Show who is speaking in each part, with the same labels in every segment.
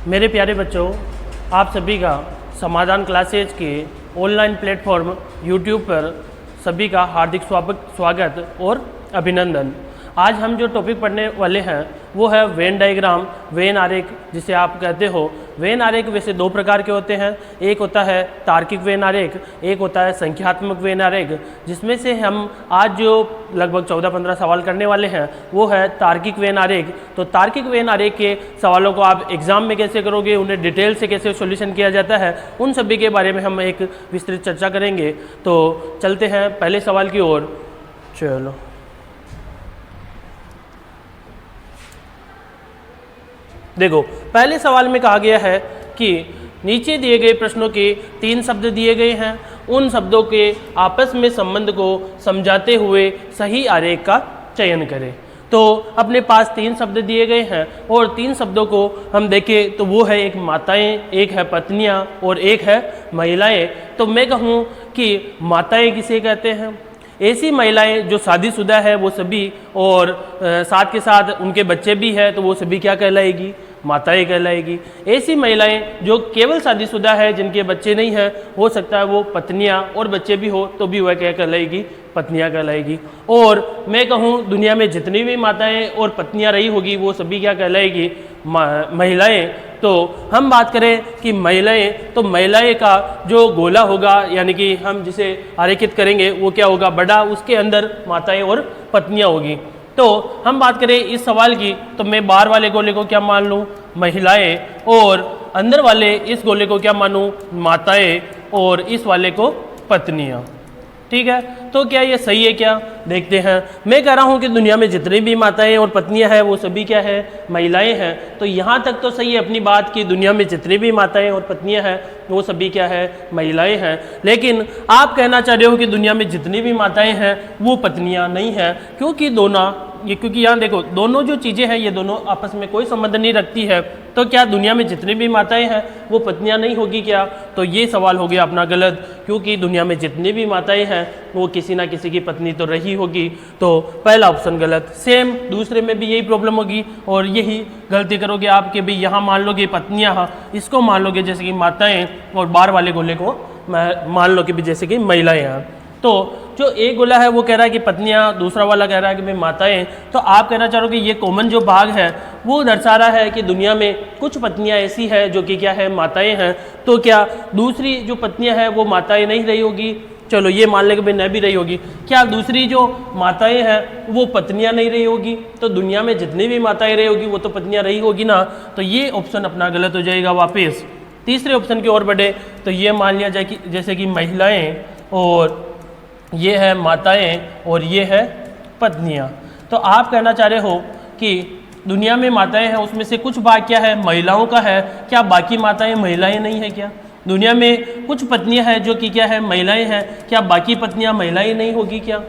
Speaker 1: मेरे प्यारे बच्चों, आप सभी का समाधान क्लासेज के ऑनलाइन प्लेटफॉर्म यूट्यूब पर सभी का हार्दिक स्वागत और अभिनंदन। आज हम जो टॉपिक पढ़ने वाले हैं वो है वेन डायग्राम, वेन आरेख जिसे आप कहते हो। वेन आरेख वैसे दो प्रकार के होते हैं, एक होता है तार्किक वेन आरेख, एक होता है संख्यात्मक वेन आरेख। जिसमें से हम आज जो लगभग 14-15 सवाल करने वाले हैं वो है तार्किक वेन आरेख। तो तार्किक वेन आरेख के सवालों को आप एग्जाम में कैसे करोगे, उन्हें डिटेल से कैसे सॉल्यूशन किया जाता है, उन सभी के बारे में हम एक विस्तृत चर्चा करेंगे। तो चलते हैं पहले सवाल की ओर। चलो, देखो पहले सवाल में कहा गया है कि नीचे दिए गए प्रश्नों के 3 शब्द दिए गए हैं, उन शब्दों के आपस में संबंध को समझाते हुए सही आरेख का चयन करें। तो अपने पास 3 शब्द दिए गए हैं और 3 शब्दों को हम देखें तो वो है एक माताएं, एक है पत्नियां और एक है महिलाएं। तो मैं कहूँ कि माताएं किसे कहते हैं? ऐसी महिलाएं जो शादीशुदा है वो सभी, और साथ के साथ उनके बच्चे भी हैं तो वो सभी क्या कहलाएगी? माताएं कहलाएगी। ऐसी महिलाएं जो केवल शादीशुदा है, जिनके बच्चे नहीं हैं, हो सकता है वो पत्नियां और बच्चे भी हो तो भी वह क्या कहलाएगी? पत्नियां कहलाएगी। और मैं कहूँ दुनिया में जितनी भी माताएं और पत्नियां रही होगी वो सभी क्या कहलाएगी? महिलाएं। तो हम बात करें कि महिलाएं, तो महिलाएं का जो गोला होगा यानी कि हम जिसे आरेखित करेंगे वो क्या होगा? बड़ा, उसके अंदर माताएं और पत्नियां होगी। तो हम बात करें इस सवाल की तो मैं बाहर वाले गोले को क्या मान लूँ? महिलाएं, और अंदर वाले इस गोले को क्या मानूँ? माताएं, और इस वाले को पत्नियां। ठीक है, तो क्या ये सही है? क्या देखते हैं। मैं कह रहा हूँ कि दुनिया में जितनी भी माताएं और पत्नियां हैं वो सभी क्या है? महिलाएं हैं। तो यहाँ तक तो सही है अपनी बात कि दुनिया में जितनी भी माताएं और पत्नियां हैं वो सभी क्या है? महिलाएं हैं। लेकिन आप कहना चाह रहे हो कि दुनिया में जितनी भी माताएं हैं वो पत्नियां नहीं हैं, क्योंकि यहाँ देखो दोनों जो चीज़ें हैं ये दोनों आपस में कोई संबंध नहीं रखती है। तो क्या दुनिया में जितनी भी माताएं हैं वो पत्नियां नहीं होगी क्या? तो ये सवाल हो गया अपना गलत, क्योंकि दुनिया में जितनी भी माताएं हैं वो किसी ना किसी की पत्नी तो रही होगी। तो पहला ऑप्शन गलत। सेम दूसरे में भी यही प्रॉब्लम होगी और यही गलती करोगे आप कि भाई यहाँ मान लोगे पत्नियाँ, इसको मान लोगे जैसे कि माताएँ, और बाहर वाले गोले को मान लो कि भी जैसे कि महिलाएं हैं। तो जो एक गोला है वो कह रहा है कि पत्नियां, दूसरा वाला कह रहा है कि भाई माताएं। तो आप कहना चाह रहे हो कि ये कॉमन जो भाग है वो दर्शा रहा है कि दुनिया में कुछ पत्नियां ऐसी है जो कि क्या है? माताएं हैं। तो क्या दूसरी जो पत्नियां हैं वो माताएं नहीं रही होगी? चलो ये मान ले कि भाई नहीं भी रही होगी। क्या दूसरी जो माताएं हैं वो पत्नियां नहीं रही होगी? तो दुनिया में जितनी भी माताएं रही होगी वो तो पत्नियां रही होगी ना। तो ये ऑप्शन अपना गलत हो जाएगा। वापस तीसरे ऑप्शन की ओर बढ़े तो ये मान लिया जाए कि जैसे कि महिलाएं, और ये है माताएं, और ये है पत्नियां। तो आप कहना चाह रहे हो कि दुनिया में माताएं हैं उसमें से कुछ भाग क्या है? महिलाओं का है। क्या बाकी माताएं महिलाएं नहीं है क्या? दुनिया में कुछ पत्नियां हैं जो कि क्या है? महिलाएं हैं। क्या बाकी पत्नियां महिलाएं नहीं होगी क्या?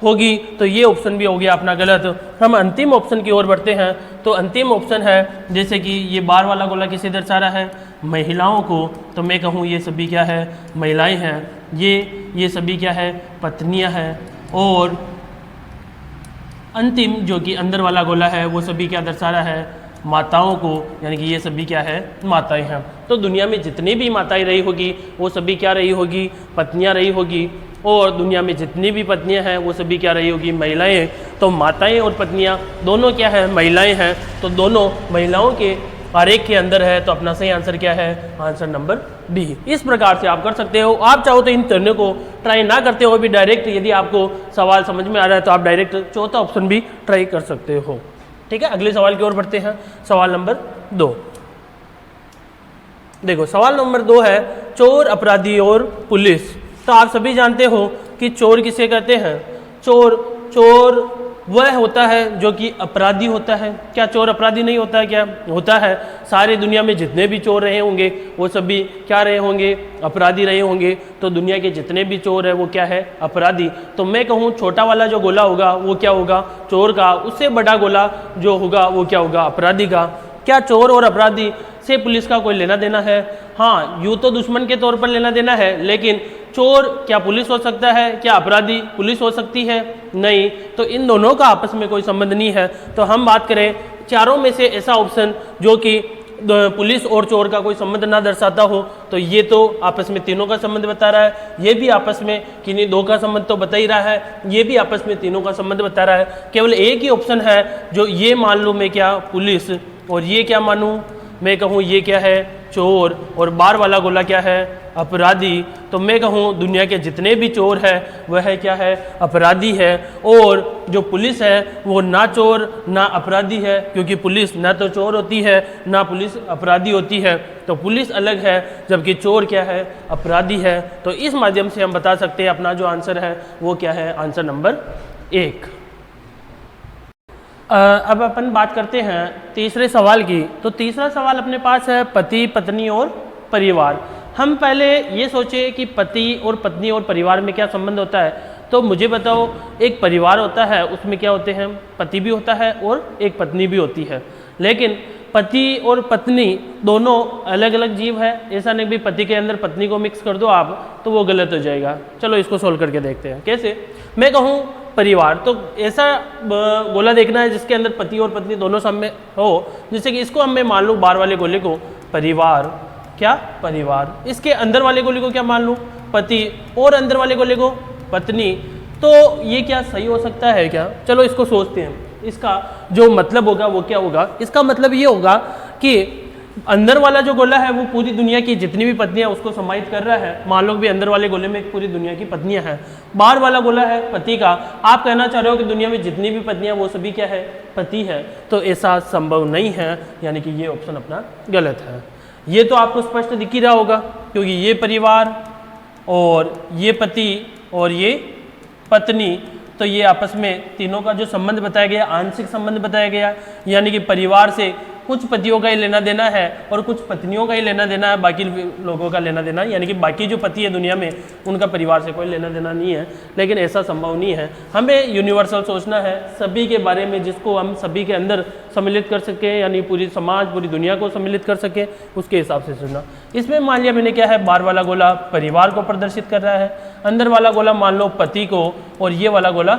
Speaker 1: होगी। तो ये ऑप्शन भी हो गया अपना गलत। हम अंतिम ऑप्शन की ओर बढ़ते हैं। तो अंतिम ऑप्शन है जैसे कि ये बाहर वाला गोला किसे दर्शा रहा है? महिलाओं को। तो मैं कहूँ ये सभी क्या है? महिलाएं हैं। ये सभी क्या है? पत्नियां हैं। और अंतिम जो कि अंदर वाला गोला है वो सभी क्या दर्शा रहा है? माताओं को, यानी कि ये सभी क्या है? माताएं हैं। तो दुनिया में जितनी भी माताएं रही होगी वो सभी क्या रही होगी? पत्नियां रही होगी। और दुनिया में जितनी भी पत्नियां हैं वो सभी क्या रही होगी? महिलाएं। तो माताएं और पत्नियां दोनों क्या है? महिलाएं हैं। तो दोनों महिलाओं के आरेख के अंदर है। तो अपना सही आंसर क्या है? Answer number D. इस प्रकार से आप कर सकते हो। आप चाहो तो इन तीनों को ट्राई ना करते हो भी डायरेक्ट, यदि आपको सवाल समझ में आ रहा है तो आप डायरेक्ट चौथा ऑप्शन भी ट्राई कर सकते हो। ठीक है, अगले सवाल की ओर बढ़ते हैं। सवाल नंबर 2। देखो सवाल नंबर 2 है चोर, अपराधी और पुलिस। तो आप सभी जानते हो कि चोर किसे कहते हैं? चोर वह होता है जो कि अपराधी होता है। क्या चोर अपराधी नहीं होता है? क्या होता है। सारी दुनिया में जितने भी चोर रहे होंगे वो सभी क्या रहे होंगे? अपराधी रहे होंगे। तो दुनिया के जितने भी चोर है वो क्या है? अपराधी। तो मैं कहूँ छोटा वाला जो गोला होगा वो क्या होगा? चोर का। उससे बड़ा गोला जो होगा वो क्या होगा? अपराधी का। क्या चोर और अपराधी से पुलिस का कोई लेना देना है? हाँ, यूँ तो दुश्मन के तौर पर लेना देना है, लेकिन चोर क्या पुलिस हो सकता है? क्या अपराधी पुलिस हो सकती है? नहीं। तो इन दोनों का आपस में कोई संबंध नहीं है। तो हम बात करें चारों में से ऐसा ऑप्शन जो कि पुलिस और चोर का कोई संबंध ना दर्शाता हो, तो ये तो आपस में तीनों का संबंध बता रहा है, ये भी आपस में किन्हीं दो का संबंध तो बता ही रहा है, ये भी आपस में तीनों का संबंध बता रहा है। केवल एक ही ऑप्शन है जो ये मान लूँ मैं क्या, पुलिस, और ये क्या मानूँ मैं, कहूँ ये क्या है, चोर, और बार वाला गोला क्या है, अपराधी। तो मैं कहूँ दुनिया के जितने भी चोर है वह है क्या है, अपराधी है। और जो पुलिस है वो ना चोर ना अपराधी है, क्योंकि पुलिस ना तो चोर होती है ना पुलिस अपराधी होती है। तो पुलिस अलग है जबकि चोर क्या है, अपराधी है। तो इस माध्यम से हम बता सकते हैं अपना जो आंसर है वो क्या है, आंसर नंबर 1। अब अपन बात करते हैं तीसरे सवाल की। तो तीसरा सवाल अपने पास है पति, पत्नी और परिवार। हम पहले ये सोचे कि पति और पत्नी और परिवार में क्या संबंध होता है। तो मुझे बताओ, एक परिवार होता है उसमें क्या होते हैं, पति भी होता है और एक पत्नी भी होती है। लेकिन पति और पत्नी दोनों अलग अलग जीव है। ऐसा नहीं भी पति के अंदर पत्नी को मिक्स कर दो आप तो वो गलत हो जाएगा। चलो इसको सोल्व करके देखते हैं कैसे। मैं कहूँ परिवार, तो ऐसा गोला देखना है जिसके अंदर पति और पत्नी दोनों सामने हो। जैसे कि इसको हम मैं मान लूँ बाहर वाले गोले को परिवार, क्या परिवार, इसके अंदर वाले गोले को क्या मान लूँ, पति, और अंदर वाले गोले को पत्नी। तो ये क्या सही हो सकता है क्या? चलो इसको सोचते हैं। इसका जो मतलब होगा वो क्या होगा, इसका मतलब ये होगा कि अंदर वाला जो गोला है वो पूरी दुनिया की जितनी भी पत्नियां उसको समाहित कर रहा है। मान लो भी अंदर वाले गोले में पूरी दुनिया की पत्नियां हैं। बाहर वाला गोला है पति का। आप कहना चाह रहे हो कि दुनिया में जितनी भी पत्नियां वो सभी क्या है, पति है। तो ऐसा संभव नहीं है, यानी कि ये ऑप्शन अपना गलत है। ये तो आपको स्पष्ट दिख ही रहा होगा, क्योंकि ये परिवार और ये पति और ये पत्नी, तो ये आपस में तीनों का जो संबंध बताया गया आंशिक संबंध बताया गया, यानी कि परिवार से कुछ पतियों का ही लेना देना है और कुछ पत्नियों का ही लेना देना है, बाकी लोगों का लेना देना, यानी कि बाकी जो पति है दुनिया में उनका परिवार से कोई लेना देना नहीं है। लेकिन ऐसा संभव नहीं है। हमें यूनिवर्सल सोचना है, सभी के बारे में, जिसको हम सभी के अंदर सम्मिलित कर सकें, यानी पूरी समाज पूरी दुनिया को सम्मिलित कर सकें, उसके हिसाब से सोचना। इसमें मान लिया मैंने क्या है, बाहर वाला गोला परिवार को प्रदर्शित कर रहा है, अंदर वाला गोला मान लो पति को, और ये वाला गोला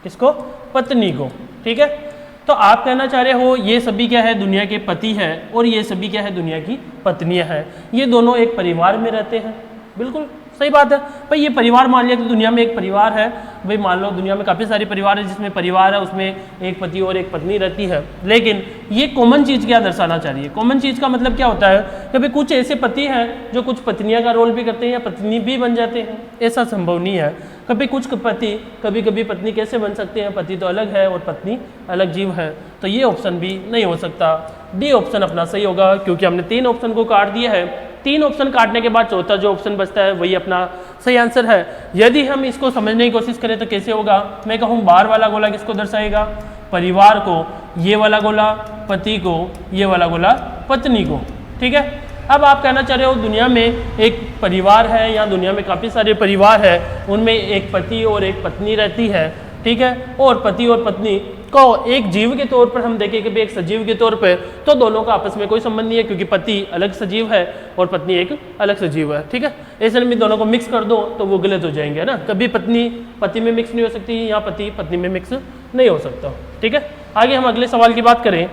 Speaker 1: किसको, पत्नी को। ठीक है, तो आप कहना चाह रहे हो ये सभी क्या है, दुनिया के पति हैं, और ये सभी क्या है, दुनिया की पत्नियां हैं। ये दोनों एक परिवार में रहते हैं। बिल्कुल सही बात है भाई। ये परिवार मान लिया कि दुनिया में एक परिवार है भाई। मान लो दुनिया में काफ़ी सारे परिवार है, जिसमें परिवार है उसमें एक पति और एक पत्नी रहती है। लेकिन ये कॉमन चीज़ क्या दर्शाना चाह रही है, कॉमन चीज़ का मतलब क्या होता है कि भाई कुछ ऐसे पति हैं जो कुछ पत्नियां का रोल भी करते हैं या पत्नी भी बन जाते हैं। ऐसा संभव नहीं है। कभी कुछ पति कभी कभी पत्नी कैसे बन सकते हैं, पति तो अलग है और पत्नी अलग जीव है। तो ये ऑप्शन भी नहीं हो सकता। डी ऑप्शन अपना सही होगा, क्योंकि हमने 3 ऑप्शन को काट दिया है। 3 ऑप्शन काटने के बाद चौथा जो ऑप्शन बचता है वही अपना सही आंसर है। यदि हम इसको समझने की कोशिश करें तो कैसे होगा, मैं कहूँ बाहर वाला गोला किसको दर्शाएगा, परिवार को, ये वाला गोला पति को, ये वाला गोला पत्नी को। ठीक है, अब आप कहना चाह रहे हो दुनिया में एक परिवार है या दुनिया में काफ़ी सारे परिवार है, उनमें एक पति और एक पत्नी रहती है। ठीक है, और पति और पत्नी को एक जीव के तौर पर हम देखें कि एक सजीव के तौर पर, तो दोनों का आपस में कोई संबंध नहीं है, क्योंकि पति अलग सजीव है और पत्नी एक अलग सजीव है। ठीक है, ऐसे में दोनों को मिक्स कर दो तो वो गलत हो जाएंगे, है ना। कभी पत्नी पति में मिक्स नहीं हो सकती, या पति पत्नी में मिक्स नहीं हो सकता। ठीक है, आगे हम अगले सवाल की बात करें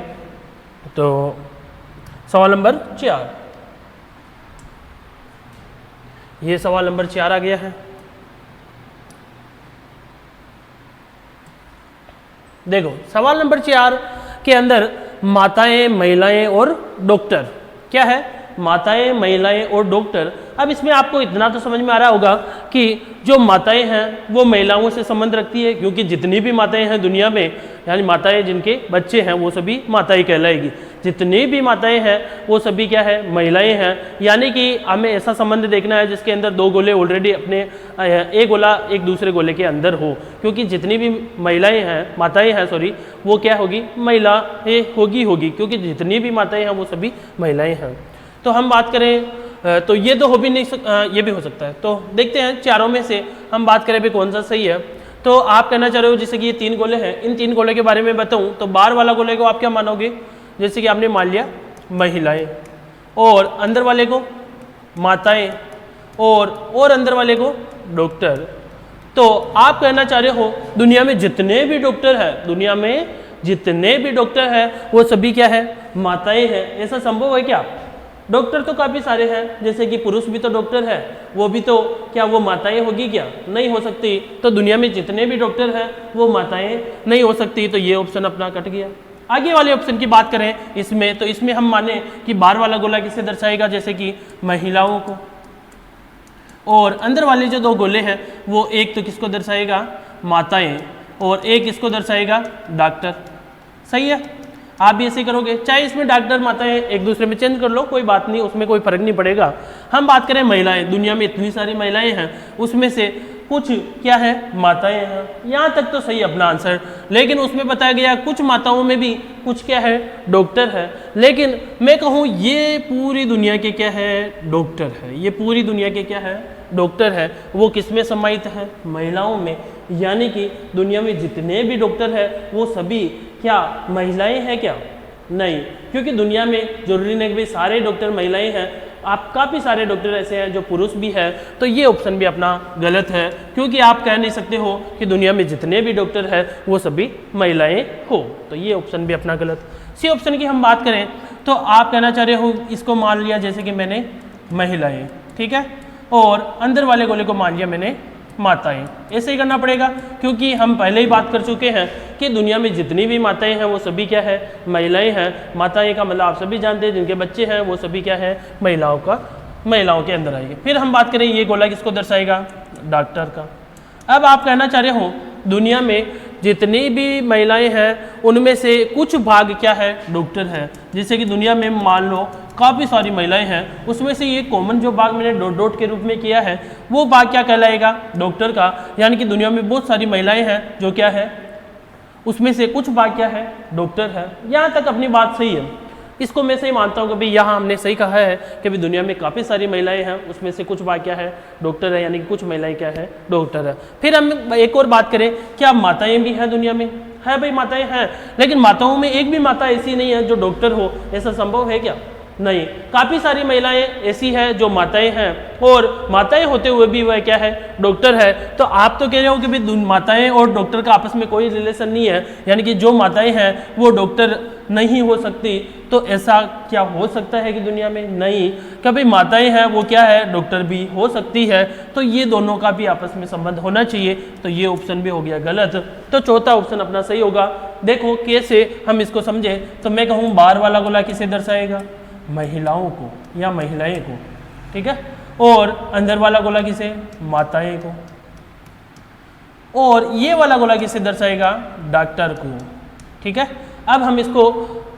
Speaker 1: तो सवाल नंबर 4, ये सवाल नंबर 4 आ गया है। देखो सवाल नंबर 4 के अंदर माताएं, महिलाएं और डॉक्टर क्या है, माताएं, महिलाएं और डॉक्टर। अब इसमें आपको इतना तो समझ में आ रहा होगा कि जो माताएं हैं वो महिलाओं से संबंध रखती है, क्योंकि जितनी भी माताएं हैं दुनिया में, यानी माताएं जिनके बच्चे हैं वो सभी माताएं कहलाएगी। जितनी भी माताएं हैं वो सभी क्या है, महिलाएं हैं। यानी कि हमें ऐसा संबंध देखना है जिसके अंदर 2 गोले ऑलरेडी अपने एक गोला एक दूसरे गोले के अंदर हो, क्योंकि जितनी भी महिलाएं हैं, माताएं हैं सॉरी, वो क्या होगी, महिला होगी, क्योंकि जितनी भी माताएं हैं वो सभी महिलाएं हैं। तो हम बात करें तो ये तो हो भी नहीं ये भी हो सकता है। तो देखते हैं चारों में से हम बात करें भी कौन सा सही है। तो आप कहना चाह रहे हो जैसे कि ये 3 गोले हैं, इन 3 गोले के बारे में बताऊं तो बाहर वाला गोले को आप क्या मानोगे, जैसे कि आपने मान लिया महिलाएं, और अंदर वाले को माताएं, और अंदर वाले को डॉक्टर। तो आप कहना चाह रहे हो दुनिया में जितने भी डॉक्टर हैं, दुनिया में जितने भी डॉक्टर हैं वो सभी क्या है, माताएं हैं। ऐसा संभव है क्या? डॉक्टर तो काफ़ी सारे हैं, जैसे कि पुरुष भी तो डॉक्टर है, वो भी तो क्या वो माताएं होगी क्या? नहीं हो सकती। तो दुनिया में जितने भी डॉक्टर हैं वो माताएं नहीं हो सकती। तो ये ऑप्शन अपना कट गया। आगे वाले ऑप्शन की बात करें इसमें, तो इसमें हम माने कि बाहर वाला गोला किसे दर्शाएगा, जैसे कि महिलाओं को, और अंदर वाले जो दो गोले हैं वो एक तो किसको दर्शाएगा, माताएं, और एक इसको दर्शाएगा डॉक्टर। सही है, आप भी ऐसे करोगे, चाहे इसमें डॉक्टर माताएं एक दूसरे में चेंज कर लो, कोई बात नहीं, उसमें कोई फर्क नहीं पड़ेगा। हम बात करें महिलाएं, दुनिया में इतनी सारी महिलाएं हैं, उसमें से कुछ क्या है, माताएं हैं। यहाँ तक तो सही अपना आंसर, लेकिन उसमें बताया गया कुछ माताओं में भी कुछ क्या है, डॉक्टर है। लेकिन मैं कहूँ ये पूरी दुनिया के क्या है, डॉक्टर है। ये पूरी दुनिया के क्या है, डॉक्टर है। वो किस में समाहित है, महिलाओं में। यानी कि दुनिया में जितने भी डॉक्टर है वो सभी क्या महिलाएं हैं क्या? नहीं, क्योंकि दुनिया में जरूरी नहीं कि भाई सारे डॉक्टर महिलाएं हैं, आप काफ़ी सारे डॉक्टर ऐसे हैं जो पुरुष भी है। तो ये ऑप्शन भी अपना गलत है, क्योंकि आप कह नहीं सकते हो कि दुनिया में जितने भी डॉक्टर हैं वो सभी महिलाएं हो। तो ये ऑप्शन भी अपना गलत। सी ऑप्शन की हम बात करें तो आप कहना चाह रहे हो, इसको मान लिया जैसे कि मैंने महिलाएं, ठीक है, और अंदर वाले गोले को मान लिया मैंने माताएं। ऐसे ही करना पड़ेगा, क्योंकि हम पहले ही बात कर चुके हैं कि दुनिया में जितनी भी माताएं हैं वो सभी क्या है, महिलाएं हैं। माताएं का मतलब आप सभी जानते हैं, जिनके बच्चे हैं वो सभी क्या है, महिलाओं के अंदर आएंगे। फिर हम बात करें ये गोला किसको दर्शाएगा, डॉक्टर का। अब आप कहना चाह रहे हो दुनिया में जितनी भी महिलाएं हैं उनमें से कुछ भाग क्या है, डॉक्टर है। जैसे कि दुनिया में मान लो काफ़ी सारी महिलाएं हैं, उसमें से ये कॉमन जो भाग मैंने डॉट डॉट के रूप में किया है वो भाग क्या कहलाएगा, डॉक्टर का। यानी कि दुनिया में बहुत सारी महिलाएं हैं जो क्या है, उसमें से कुछ भाग क्या है, डॉक्टर है। यहाँ तक अपनी बात सही है, इसको मैं सही मानता हूँ कि भाई यहाँ हमने सही कहा है कि भाई दुनिया में काफ़ी सारी महिलाएं हैं, उसमें से कुछ भाग क्या है, डॉक्टर है। यानी कि कुछ महिलाएं क्या है, डॉक्टर है। फिर हम एक और बात करें, क्या माताएं भी हैं दुनिया में? है भाई, माताएं हैं, लेकिन माताओं में एक भी माता ऐसी नहीं है जो डॉक्टर हो। ऐसा संभव है क्या? नहीं, काफ़ी सारी महिलाएं ऐसी हैं जो माताएं हैं, और माताएं होते हुए भी वह क्या है, डॉक्टर है। तो आप तो कह रहे हो कि भाई माताएं और डॉक्टर का आपस में कोई रिलेशन नहीं है, यानी कि जो माताएं हैं वो डॉक्टर नहीं हो सकती। तो ऐसा क्या हो सकता है कि दुनिया में? नहीं, कभी माताएं हैं वो क्या है, डॉक्टर भी हो सकती है। तो ये दोनों का भी आपस में संबंध होना चाहिए। तो ये ऑप्शन भी हो गया गलत। तो चौथा ऑप्शन अपना सही होगा। देखो कैसे हम इसको समझे, तो मैं कहूँ बाहर वाला गोला किसे दर्शाएगा, महिलाओं को या महिलाएं को, ठीक है, और अंदर वाला गोला किसे, माताएं को, और ये वाला गोला किसे दर्शाएगा, डॉक्टर को। ठीक है, अब हम इसको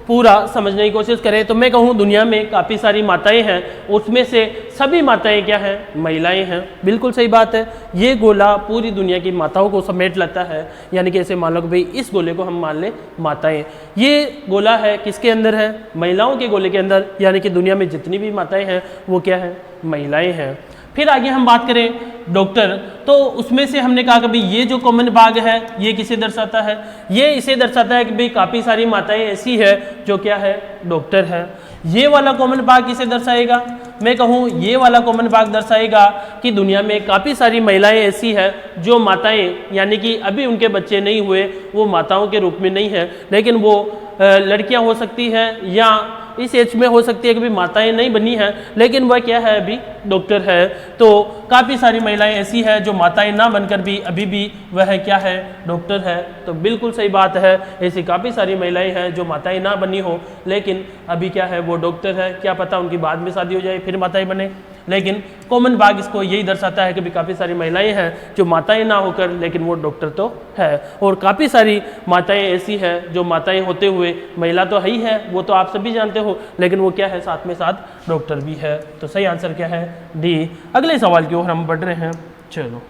Speaker 1: पूरा समझने की कोशिश करें तो मैं कहूँ दुनिया में काफ़ी सारी माताएं हैं, उसमें से सभी माताएं क्या हैं, महिलाएं हैं। बिल्कुल सही बात है, ये गोला पूरी दुनिया की माताओं को समेट लेता है। यानी कि ऐसे मान लो कि भाई इस गोले को हम मान लें माताएं, ये गोला है किसके अंदर है, महिलाओं के गोले के अंदर। यानी कि दुनिया में जितनी भी माताएं हैं वो क्या है, महिलाएं हैं। फिर आगे हम बात करें डॉक्टर, तो उसमें से हमने कहा कि भाई ये जो कॉमन भाग है ये किसे दर्शाता है, ये इसे दर्शाता है कि भाई काफ़ी सारी माताएं ऐसी है जो क्या है, डॉक्टर है। ये वाला कॉमन भाग किसे दर्शाएगा, मैं कहूँ ये वाला कॉमन भाग दर्शाएगा कि दुनिया में काफ़ी सारी महिलाएं ऐसी है जो माताएं, यानी कि अभी उनके बच्चे नहीं हुए, वो माताओं के रूप में नहीं है, लेकिन वो लड़कियां हो सकती हैं या इस एज में हो सकती है कि भी माताएं नहीं बनी हैं, लेकिन वह क्या है, अभी डॉक्टर है। तो काफ़ी सारी महिलाएं ऐसी है जो माताएं ना बनकर भी अभी भी वह क्या है, डॉक्टर है। तो बिल्कुल सही बात है, ऐसी काफ़ी सारी महिलाएं हैं जो माताएं ना बनी हो लेकिन अभी क्या है, वो डॉक्टर है। क्या पता उनकी बाद में शादी हो जाए फिर माताएं बने, लेकिन कॉमन भाग इसको यही दर्शाता है कि भी काफ़ी सारी महिलाएं हैं जो माताएं ना होकर लेकिन वो डॉक्टर तो है। और काफ़ी सारी माताएं ऐसी है जो माताएं होते हुए महिला तो है ही है, वो तो आप सभी जानते हो, लेकिन वो क्या है, साथ में साथ डॉक्टर भी है। तो सही आंसर क्या है, डी। अगले सवाल की ओर हम बढ़ रहे हैं। चलो,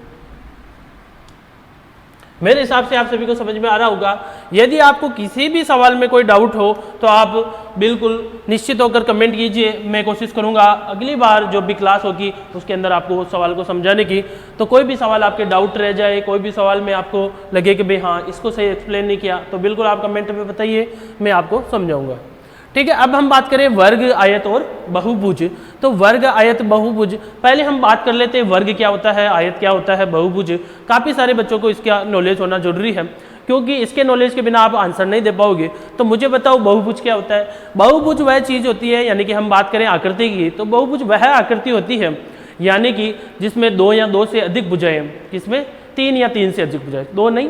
Speaker 1: मेरे हिसाब से आप सभी को समझ में आ रहा होगा। यदि आपको किसी भी सवाल में कोई डाउट हो तो आप बिल्कुल निश्चित होकर कमेंट कीजिए, मैं कोशिश करूंगा अगली बार जो भी क्लास होगी उसके अंदर आपको उस सवाल को समझाने की। तो कोई भी सवाल आपके डाउट रह जाए, कोई भी सवाल में आपको लगे कि भाई हाँ इसको सही एक्सप्लेन नहीं किया, तो बिल्कुल आप कमेंट में बताइए, मैं आपको समझाऊँगा। ठीक है। अब हम बात करें वर्ग, आयत और बहुभुज। तो वर्ग, आयत, बहुभुज, पहले हम बात कर लेते हैं वर्ग क्या होता है, आयत क्या होता है, बहुभुज। काफ़ी सारे बच्चों को इसका नॉलेज होना जरूरी है, क्योंकि इसके नॉलेज के बिना आप आंसर नहीं दे पाओगे। तो मुझे बताओ बहुभुज क्या होता है। बहुभुज वह चीज़ होती है, यानी कि हम बात करें आकृति की, तो बहुभुज वह आकृति होती है यानी कि जिसमें 2 या 2 से अधिक भुजाएं, किसमें 3 या 3 से अधिक भुजाएं, 2 नहीं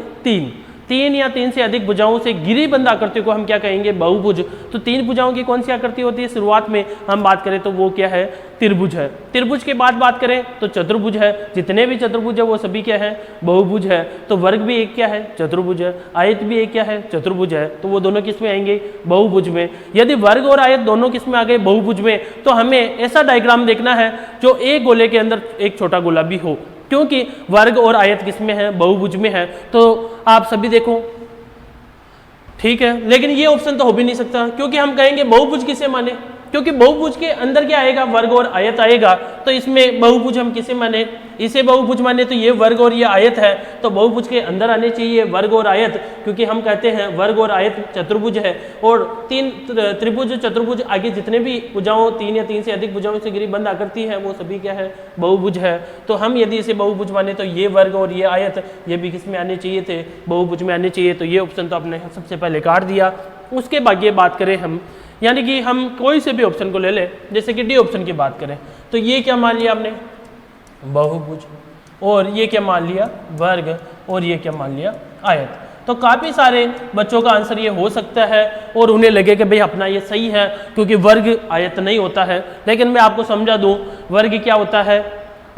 Speaker 1: 3 या 3 से अधिक भुजाओं से घिरी बंद आकृति को हम क्या कहेंगे, बहुभुज। तो 3 भुजाओं की कौन सी आकृति होती है, शुरुआत में हम बात करें तो वो क्या है, त्रिभुज है। त्रिभुज के बाद बात करें तो चतुर्भुज है। जितने भी चतुर्भुज है वो सभी क्या है, बहुभुज है। तो वर्ग भी एक क्या है, चतुर्भुज है। आयत भी एक क्या है, चतुर्भुज है। तो वो दोनों किस में आएंगे, बहुभुज में। यदि वर्ग और आयत दोनों किस में आ गए, बहुभुज में, तो हमें ऐसा डायग्राम देखना है जो एक गोले के अंदर एक छोटा गोला भी हो, क्योंकि वर्ग और आयत किस में है, बहुभुज में है। तो आप सभी देखो, ठीक है। लेकिन ये ऑप्शन तो हो भी नहीं सकता, क्योंकि हम कहेंगे बहुभुज किसे माने, क्योंकि बहुभुज के अंदर क्या आएगा, वर्ग और आयत आएगा। तो इसमें बहुभुज हम किसे माने, इसे बहुभुज माने, तो ये वर्ग और ये आयत है, तो बहुभुज के अंदर आने चाहिए वर्ग और आयत, क्योंकि हम कहते हैं वर्ग और आयत चतुर्भुज है। और 3 त्रिभुज, चतुर्भुज, आगे जितने भी भुजाओं 3 या 3 से अधिक भुजाओं से घिरी बंद आकृति है वो सभी क्या है, बहुभुज है। तो हम यदि इसे बहुभुज माने तो ये वर्ग और ये आयत ये भी किस में आने चाहिए थे, बहुभुज में आने चाहिए। तो ये ऑप्शन तो आपने सबसे पहले काट दिया। उसके बाद ये बात करें हम, यानी कि हम कोई से भी ऑप्शन को ले लें, जैसे कि डी ऑप्शन की बात करें, तो ये क्या मान लिया आपने, बहुभुज, और ये क्या मान लिया, वर्ग, और ये क्या मान लिया, आयत। तो काफ़ी सारे बच्चों का आंसर ये हो सकता है और उन्हें लगे कि भाई अपना ये सही है, क्योंकि वर्ग आयत नहीं होता है। लेकिन मैं आपको समझा दूं, वर्ग क्या होता है,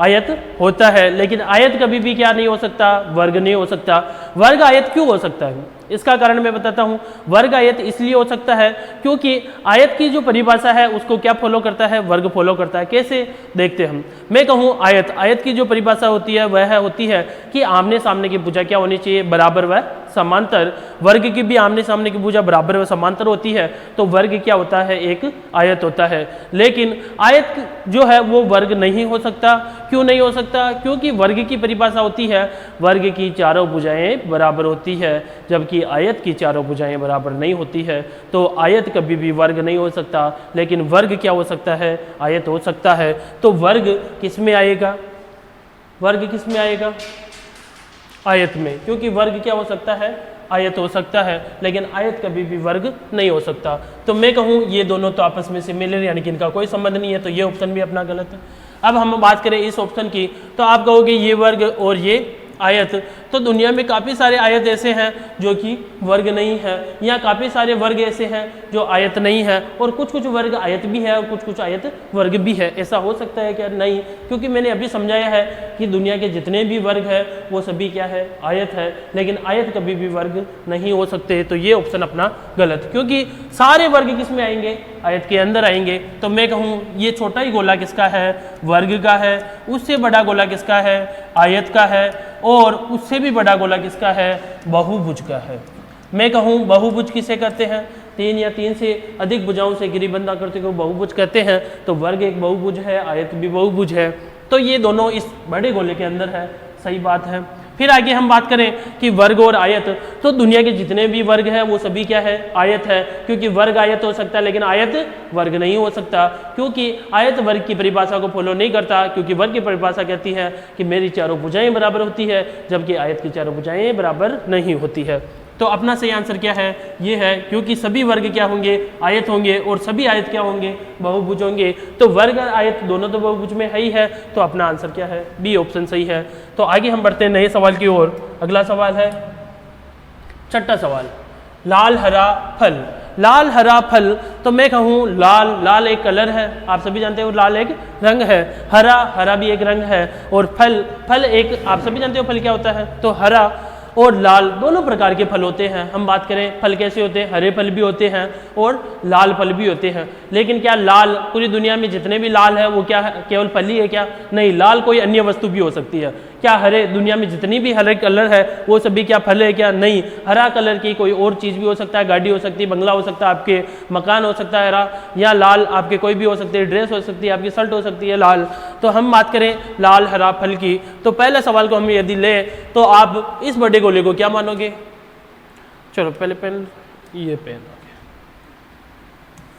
Speaker 1: आयत होता है। लेकिन आयत कभी भी क्या नहीं हो सकता, वर्ग नहीं हो सकता। वर्ग आयत क्यों हो सकता है, इसका कारण मैं बताता हूँ। वर्ग आयत इसलिए हो सकता है क्योंकि आयत की जो परिभाषा है उसको क्या फॉलो करता है, वर्ग फॉलो करता है। कैसे, देखते हम। मैं कहूँ आयत की जो परिभाषा होती है वह होती है कि आमने सामने की भुजा क्या होनी चाहिए, बराबर व समांतर। वर्ग की भी आमने सामने की भुजा बराबर व समांतर होती है, तो वर्ग क्या होता है, एक आयत होता है। लेकिन आयत जो है वो वर्ग नहीं हो सकता। क्यों नहीं हो सकता, क्योंकि वर्ग की परिभाषा होती है वर्ग की चारों भुजाएं बराबर होती है, जबकि आयत की चारों भुजाएं बराबर नहीं होती है। तो आयत कभी भी वर्ग नहीं हो सकता, लेकिन वर्ग क्या हो सकता है, आयत हो सकता है। तो वर्ग किस में आएगा, वर्ग किस में आएगा, आयत में, क्योंकि वर्ग क्या हो सकता है, आयत हो सकता है, लेकिन आयत कभी भी वर्ग नहीं हो सकता। तो मैं कहूँ ये दोनों तो आपस में सिमिलर, यानी कि इनका कोई संबंध नहीं है, तो ये ऑप्शन भी अपना गलत है। अब हम बात करें इस ऑप्शन की, तो आप कहोगे ये वर्ग और ये आयत। तो दुनिया में काफ़ी सारे आयत ऐसे हैं जो कि वर्ग नहीं है, या काफ़ी सारे वर्ग ऐसे हैं जो आयत नहीं है, और कुछ कुछ वर्ग आयत भी है और कुछ कुछ आयत वर्ग भी है। ऐसा हो सकता है क्या, नहीं, क्योंकि मैंने अभी समझाया है कि दुनिया के जितने भी वर्ग है वो सभी क्या है, आयत है। लेकिन आयत कभी भी वर्ग नहीं हो सकते। तो ये ऑप्शन अपना गलत, क्योंकि सारे वर्ग किस में आएंगे, आयत के अंदर आएंगे। तो मैं कहूँ ये छोटा ही गोला किसका है, वर्ग का है। उससे बड़ा गोला किसका है, आयत का है। और उससे भी बड़ा गोला किसका है, बहुभुज का है। मैं कहूँ बहुभुज किसे कहते हैं, 3 या 3 से अधिक भुजाओं से घिरी बंद आकृति को बहुभुज कहते हैं। तो वर्ग एक बहुभुज है, आयत भी बहुभुज है। तो ये दोनों इस बड़े गोले के अंदर है, सही बात है। फिर आगे हम बात करें कि वर्ग और आयत, तो दुनिया के जितने भी वर्ग हैं वो सभी क्या है, आयत है। क्योंकि वर्ग आयत हो सकता है, लेकिन आयत वर्ग नहीं हो सकता, क्योंकि आयत वर्ग की परिभाषा को फॉलो नहीं करता। क्योंकि वर्ग की परिभाषा कहती है कि मेरी चारों भुजाएं बराबर होती है, जबकि आयत की चारों भुजाएं बराबर नहीं होती है। तो अपना सही आंसर क्या है, ये है, क्योंकि सभी वर्ग क्या होंगे, आयत होंगे, और सभी आयत क्या होंगे, बहुभुज होंगे। तो वर्ग और आयत दोनों तो बहुभुज में है ही है। तो अपना आंसर क्या है, बी ऑप्शन सही है। तो आगे हम बढ़ते हैं नए सवाल की ओर। अगला सवाल है छठा सवाल, लाल हरा फल। लाल हरा फल, तो मैं कहूँ लाल एक कलर है, आप सभी जानते हो, लाल एक रंग है। हरा भी एक रंग है। और फल एक, आप सभी जानते हो फल क्या होता है। तो हरा और लाल दोनों प्रकार के फल होते हैं। हम बात करें फल कैसे होते हैं, हरे फल भी होते हैं और लाल फल भी होते हैं। लेकिन क्या लाल, पूरी दुनिया में जितने भी लाल है वो क्या है, केवल फल ही है क्या, नहीं, लाल कोई अन्य वस्तु भी हो सकती है। क्या हरे, दुनिया में जितनी भी हरे कलर है वो सभी क्या फल है क्या, नहीं, हरा कलर की कोई और चीज़ भी हो सकता है, गाड़ी हो सकती है, बंगला हो सकता है, आपके मकान हो सकता है हरा, या लाल आपके कोई भी हो सकते हैं, ड्रेस हो सकती है, आपकी शर्ट हो सकती है लाल। तो हम बात करें लाल हरा फल की, तो पहले सवाल को हम यदि लें तो आप इस बड़े गोले को क्या मानोगे। चलो पहले पेन, ये पेन,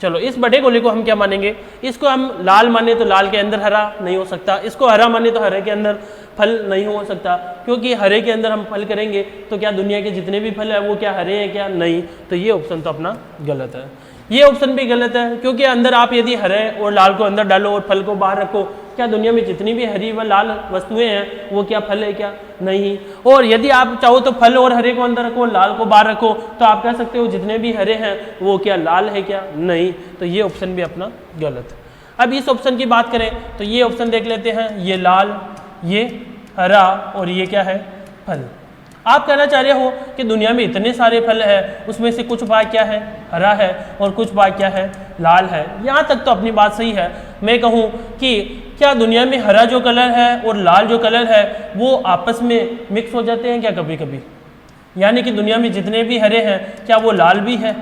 Speaker 1: चलो इस बड़े गोले को हम क्या मानेंगे, इसको हम लाल माने तो लाल के अंदर हरा नहीं हो सकता, इसको हरा माने तो हरे के अंदर फल नहीं हो सकता, क्योंकि हरे के अंदर हम फल करेंगे तो क्या दुनिया के जितने भी फल है वो क्या हरे हैं क्या, नहीं। तो ये ऑप्शन तो अपना गलत है। ये ऑप्शन भी गलत है, क्योंकि अंदर आप यदि हरे और लाल को अंदर डालो और फल को बाहर रखो, क्या दुनिया में जितनी भी हरी व लाल वस्तुएं हैं वो क्या फल है क्या, नहीं। और यदि आप चाहो तो फल और हरे को अंदर रखो, लाल को बाहर रखो, तो आप कह सकते हो जितने भी हरे हैं वो क्या लाल है क्या, नहीं। तो ये ऑप्शन भी अपना गलत है। अब इस ऑप्शन की बात करें तो ये ऑप्शन देख लेते हैं, ये लाल, ये हरा और ये क्या है, फल। आप कहना चाह रहे हो कि दुनिया में इतने सारे फल हैं, उसमें से कुछ भाग क्या है, हरा है और कुछ भाग क्या है, लाल है। यहाँ तक तो अपनी बात सही है। मैं कहूँ कि क्या दुनिया में हरा जो कलर है और लाल जो कलर है वो आपस में मिक्स हो जाते हैं क्या कभी कभी, यानी कि दुनिया में जितने भी हरे हैं क्या वो लाल भी है।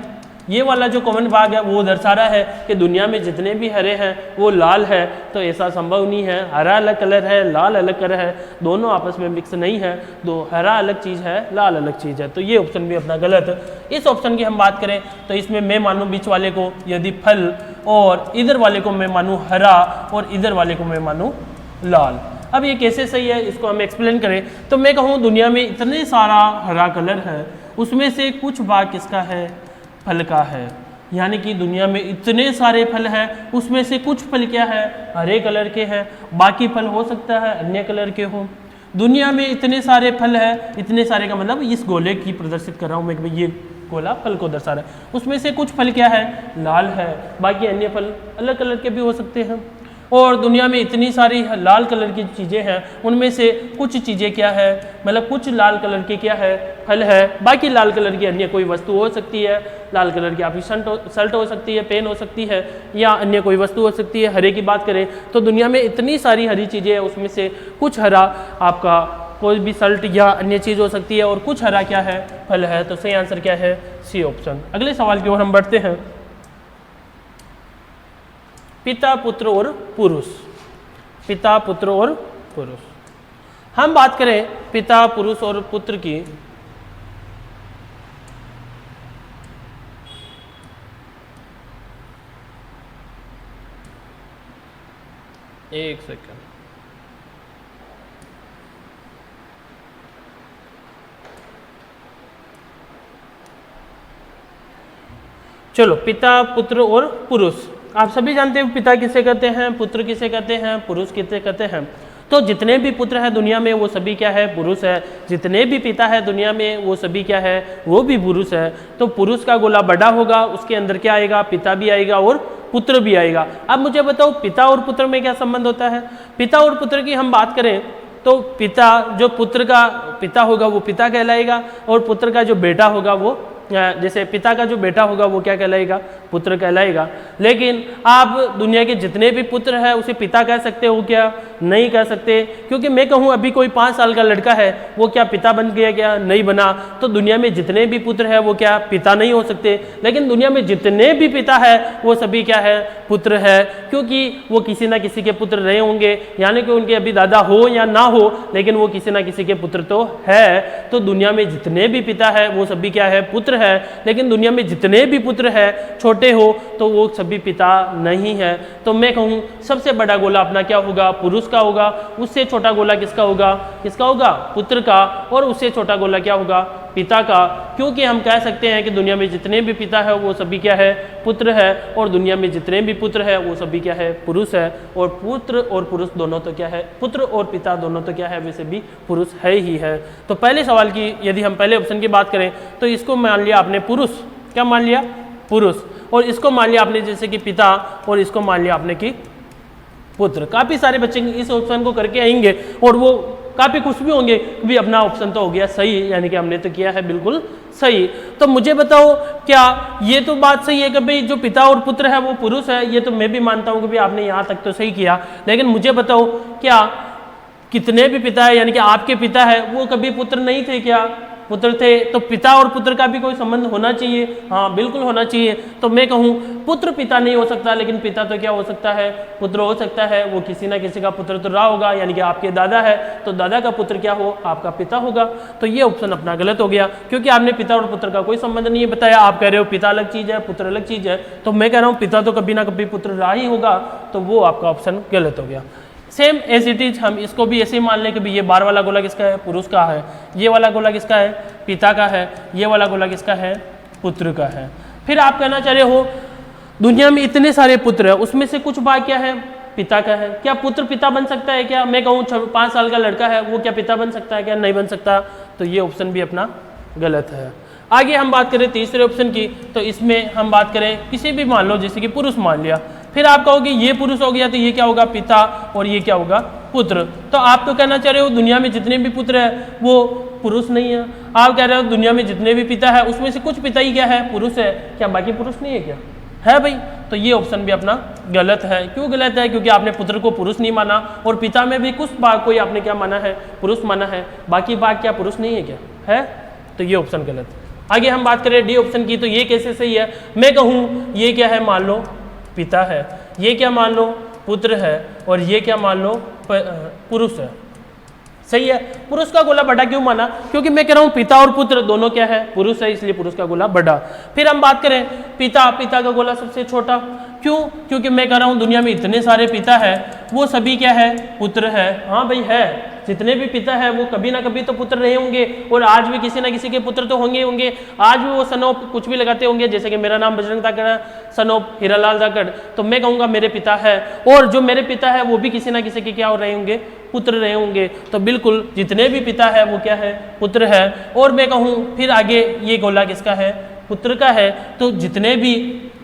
Speaker 1: ये वाला जो कॉमन भाग है वो दर्शा रहा है कि दुनिया में जितने भी हरे हैं वो लाल है, तो ऐसा संभव नहीं है। हरा अलग कलर है, लाल अलग कलर है, दोनों आपस में मिक्स नहीं है। तो हरा अलग चीज़ है, लाल अलग चीज़ है, तो ये ऑप्शन भी अपना गलत है। इस ऑप्शन की हम बात करें तो इसमें मैं मानूँ बीच वाले को यदि फल, और इधर वाले को मैं मानूँ हरा, और इधर वाले को मैं मानूँ लाल। अब ये कैसे सही है इसको हम एक्सप्लेन करें तो मैं कहूँ दुनिया में इतने सारा हरा कलर है, उसमें से कुछ भाग किसका है, फल का है। यानी कि दुनिया में इतने सारे फल हैं, उसमें से कुछ फल क्या है, हरे कलर के हैं, बाकी फल हो सकता है अन्य कलर के हों। दुनिया में इतने सारे फल हैं, इतने सारे का मतलब इस गोले की प्रदर्शित कर रहा हूँ मैं कि ये गोला फल को दर्शा रहा है। उसमें से कुछ फल क्या है, लाल है, बाकी अन्य फल अलग कलर के भी हो सकते हैं। और दुनिया में इतनी सारी लाल कलर की चीज़ें हैं, उनमें से कुछ चीज़ें क्या है, मतलब कुछ लाल कलर के क्या है, फल है, बाकी लाल कलर की अन्य कोई वस्तु हो सकती है। लाल कलर की आपकी शर्ट हो सकती है, पेन हो सकती है, या अन्य कोई वस्तु हो सकती है। हरे की बात करें तो दुनिया में इतनी सारी हरी चीज़ें हैं, उसमें से कुछ हरा आपका कोई भी शर्ट या अन्य चीज़ हो सकती है, और कुछ हरा क्या है, फल है। तो सही आंसर क्या है, सी ऑप्शन। अगले सवाल की ओर हम बढ़ते हैं। पिता, पुत्र और पुरुष। पिता, पुत्र और पुरुष। हम बात करें पिता, पुरुष और पुत्र की, एक सेकंड, चलो पिता, पुत्र और पुरुष। आप सभी जानते हैं पिता किसे कहते हैं, पुत्र किसे कहते हैं, पुरुष किसे कहते हैं। तो जितने भी पुत्र है दुनिया में वो सभी क्या है, पुरुष है। जितने भी पिता है दुनिया में वो सभी क्या है, वो भी पुरुष है। तो पुरुष का गोला बड़ा होगा, उसके अंदर क्या आएगा, पिता भी आएगा और पुत्र भी आएगा। अब मुझे बताओ पिता और पुत्र में क्या संबंध होता है। पिता और पुत्र की हम बात करें तो पिता, जो पुत्र का पिता होगा वो पिता कहलाएगा, और पुत्र का जो बेटा होगा वो, जैसे पिता का जो बेटा होगा वो क्या कहलाएगा, पुत्र कहलाएगा। लेकिन आप दुनिया के जितने भी पुत्र हैं उसे पिता कह सकते हो क्या, नहीं कह सकते। क्योंकि मैं कहूँ अभी कोई 5 साल का लड़का है वो क्या पिता बन गया क्या, नहीं बना। तो दुनिया में जितने भी पुत्र हैं वो क्या पिता नहीं हो सकते। लेकिन दुनिया में जितने भी पिता है वो सभी क्या है, पुत्र है, क्योंकि वो किसी ना किसी के पुत्र रहे होंगे। यानी कि उनके अभी दादा हो या ना हो, लेकिन वो किसी ना किसी के पुत्र तो है। तो दुनिया में जितने भी पिता है वो सभी क्या है, पुत्र है। लेकिन दुनिया में जितने भी पुत्र है छोटे हो तो वो सभी पिता नहीं है। तो मैं कहूँ सबसे बड़ा गोला अपना क्या होगा, पुरुष का होगा। उससे छोटा गोला किसका होगा, किसका होगा, पुत्र का। और उससे छोटा गोला क्या होगा, पिता का। क्योंकि हम कह सकते हैं कि दुनिया में जितने भी पिता है वो सभी क्या है, पुत्र है। और दुनिया में जितने भी पुत्र है वो सभी क्या है, पुरुष है। और पुत्र और पुरुष दोनों तो क्या है, पुत्र और पिता दोनों तो क्या है, वैसे भी पुरुष है ही है। तो पहले सवाल की यदि हम पहले ऑप्शन की बात करें तो इसको मान लिया आपने पुरुष, क्या मान लिया, पुरुष। और इसको मान लिया आपने जैसे कि पिता, और इसको मान लिया आपने कि पुत्र। काफ़ी सारे बच्चे इस ऑप्शन को करके आएंगे और वो काफ़ी खुश भी होंगे कि अपना ऑप्शन तो हो गया सही, यानी कि हमने तो किया है बिल्कुल सही। तो मुझे बताओ क्या ये तो बात सही है कि भाई जो पिता और पुत्र है वो पुरुष है, ये तो मैं भी मानता हूँ कि भाई आपने यहाँ तक तो सही किया। लेकिन मुझे बताओ क्या कितने भी पिता है, यानी कि आपके पिता है वो कभी पुत्र नहीं थे क्या, पुत्र थे तो पिता और पुत्र का भी कोई संबंध होना चाहिए, हाँ बिल्कुल होना चाहिए। तो मैं कहूँ पुत्र पिता नहीं हो सकता, लेकिन पिता तो क्या हो सकता है, पुत्र हो सकता है। वो किसी ना किसी का पुत्र तो रहा होगा, यानी कि आपके दादा है तो दादा का पुत्र क्या हो, आपका पिता होगा। तो ये ऑप्शन अपना गलत हो गया, क्योंकि आपने पिता और पुत्र का कोई संबंध नहीं बताया। आप कह रहे हो पिता अलग चीज़ है पुत्र अलग चीज़ है, तो मैं कह रहा हूँ पिता तो कभी ना कभी पुत्र रहा ही होगा, तो वो आपका ऑप्शन गलत हो गया। सेम एज इट इज हम इसको भी ऐसे ही मान लें कि ये बार वाला गोला किसका है, पुरुष का है। ये वाला गोला किसका है, पिता का है। ये वाला गोला किसका है, पुत्र का है। फिर आप कहना चाह रहे हो दुनिया में इतने सारे पुत्र है, उसमें से कुछ भाग क्या है, पिता का है। क्या पुत्र पिता बन सकता है क्या? मैं कहूँ 5 साल का लड़का है, वो क्या पिता बन सकता है क्या? नहीं बन सकता। तो ये ऑप्शन भी अपना गलत है। आगे हम बात करें तीसरे ऑप्शन की, तो इसमें हम बात करें किसी भी मान लो, जैसे कि पुरुष मान लिया, फिर आप कहोगे ये पुरुष हो गया तो ये क्या होगा, पिता, और ये क्या होगा, पुत्र। तो आप तो कहना चाह रहे हो दुनिया में जितने भी पुत्र है वो पुरुष नहीं है। आप कह रहे हो दुनिया में जितने भी पिता है उसमें से कुछ पिता ही क्या है, पुरुष है। क्या बाकी पुरुष नहीं है क्या? है भाई। तो ये ऑप्शन भी अपना गलत है। क्यों गलत है? क्योंकि आपने पुत्र को पुरुष नहीं माना, और पिता में भी कुछ भाग कोई आपने क्या माना है, पुरुष माना है, बाकी भाग क्या पुरुष नहीं है क्या? है। तो ये ऑप्शन गलत। आगे हम बात करें डी ऑप्शन की, तो ये कैसे सही है? मैं कहूँ ये क्या है, मान लो पिता है, ये क्या मान लो पुत्र है, और ये क्या मान लो पुरुष है। सही है। पुरुष का गोला बड़ा क्यों माना? क्योंकि मैं कह रहा हूं पिता और पुत्र दोनों क्या है, पुरुष है, इसलिए पुरुष का गोला बड़ा। फिर हम बात करें पिता, पिता का गोला सबसे छोटा। क्यों? क्योंकि मैं कह रहा हूं दुनिया में इतने सारे पिता है, वो सभी क्या है, पुत्र है। हाँ भाई है, जितने भी पिता है वो कभी ना कभी तो पुत्र रहे होंगे, और आज भी किसी ना किसी के पुत्र तो होंगे होंगे। आज भी वो सनोप कुछ भी लगाते होंगे, जैसे कि मेरा नाम बजरंग धाकड़ है, सनोप हीरालाल धाकड़, तो मैं कहूँगा मेरे पिता है, और जो मेरे पिता है वो भी किसी ना किसी के क्या हो रहे होंगे, पुत्र रहे होंगे। तो बिल्कुल जितने भी पिता है वो क्या है, पुत्र है। और मैं कहूँ फिर आगे ये गोला किसका है, पुत्र का है। तो जितने भी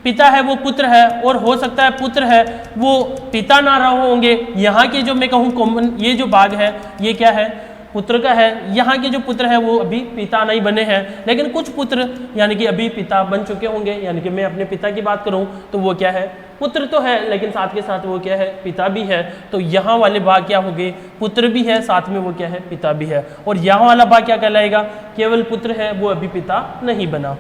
Speaker 1: पिता है वो पुत्र है, और हो सकता है पुत्र है वो पिता ना रहे होंगे। यहाँ के जो मैं कहूँ कॉमन ये जो भाग है ये क्या है, पुत्र का है। यहाँ के जो पुत्र है वो अभी पिता नहीं बने हैं, लेकिन कुछ पुत्र यानी कि अभी पिता बन चुके होंगे। यानी कि मैं अपने पिता की बात करूँ तो वो क्या है, पुत्र तो है, लेकिन साथ के साथ वो क्या है, पिता भी है। तो यहाँ वाले भाग क्या हो गए, पुत्र भी है, साथ में वो क्या है, पिता भी है। और यहाँ वाला भाग क्या कहलाएगा, केवल पुत्र है, वो अभी पिता नहीं बना।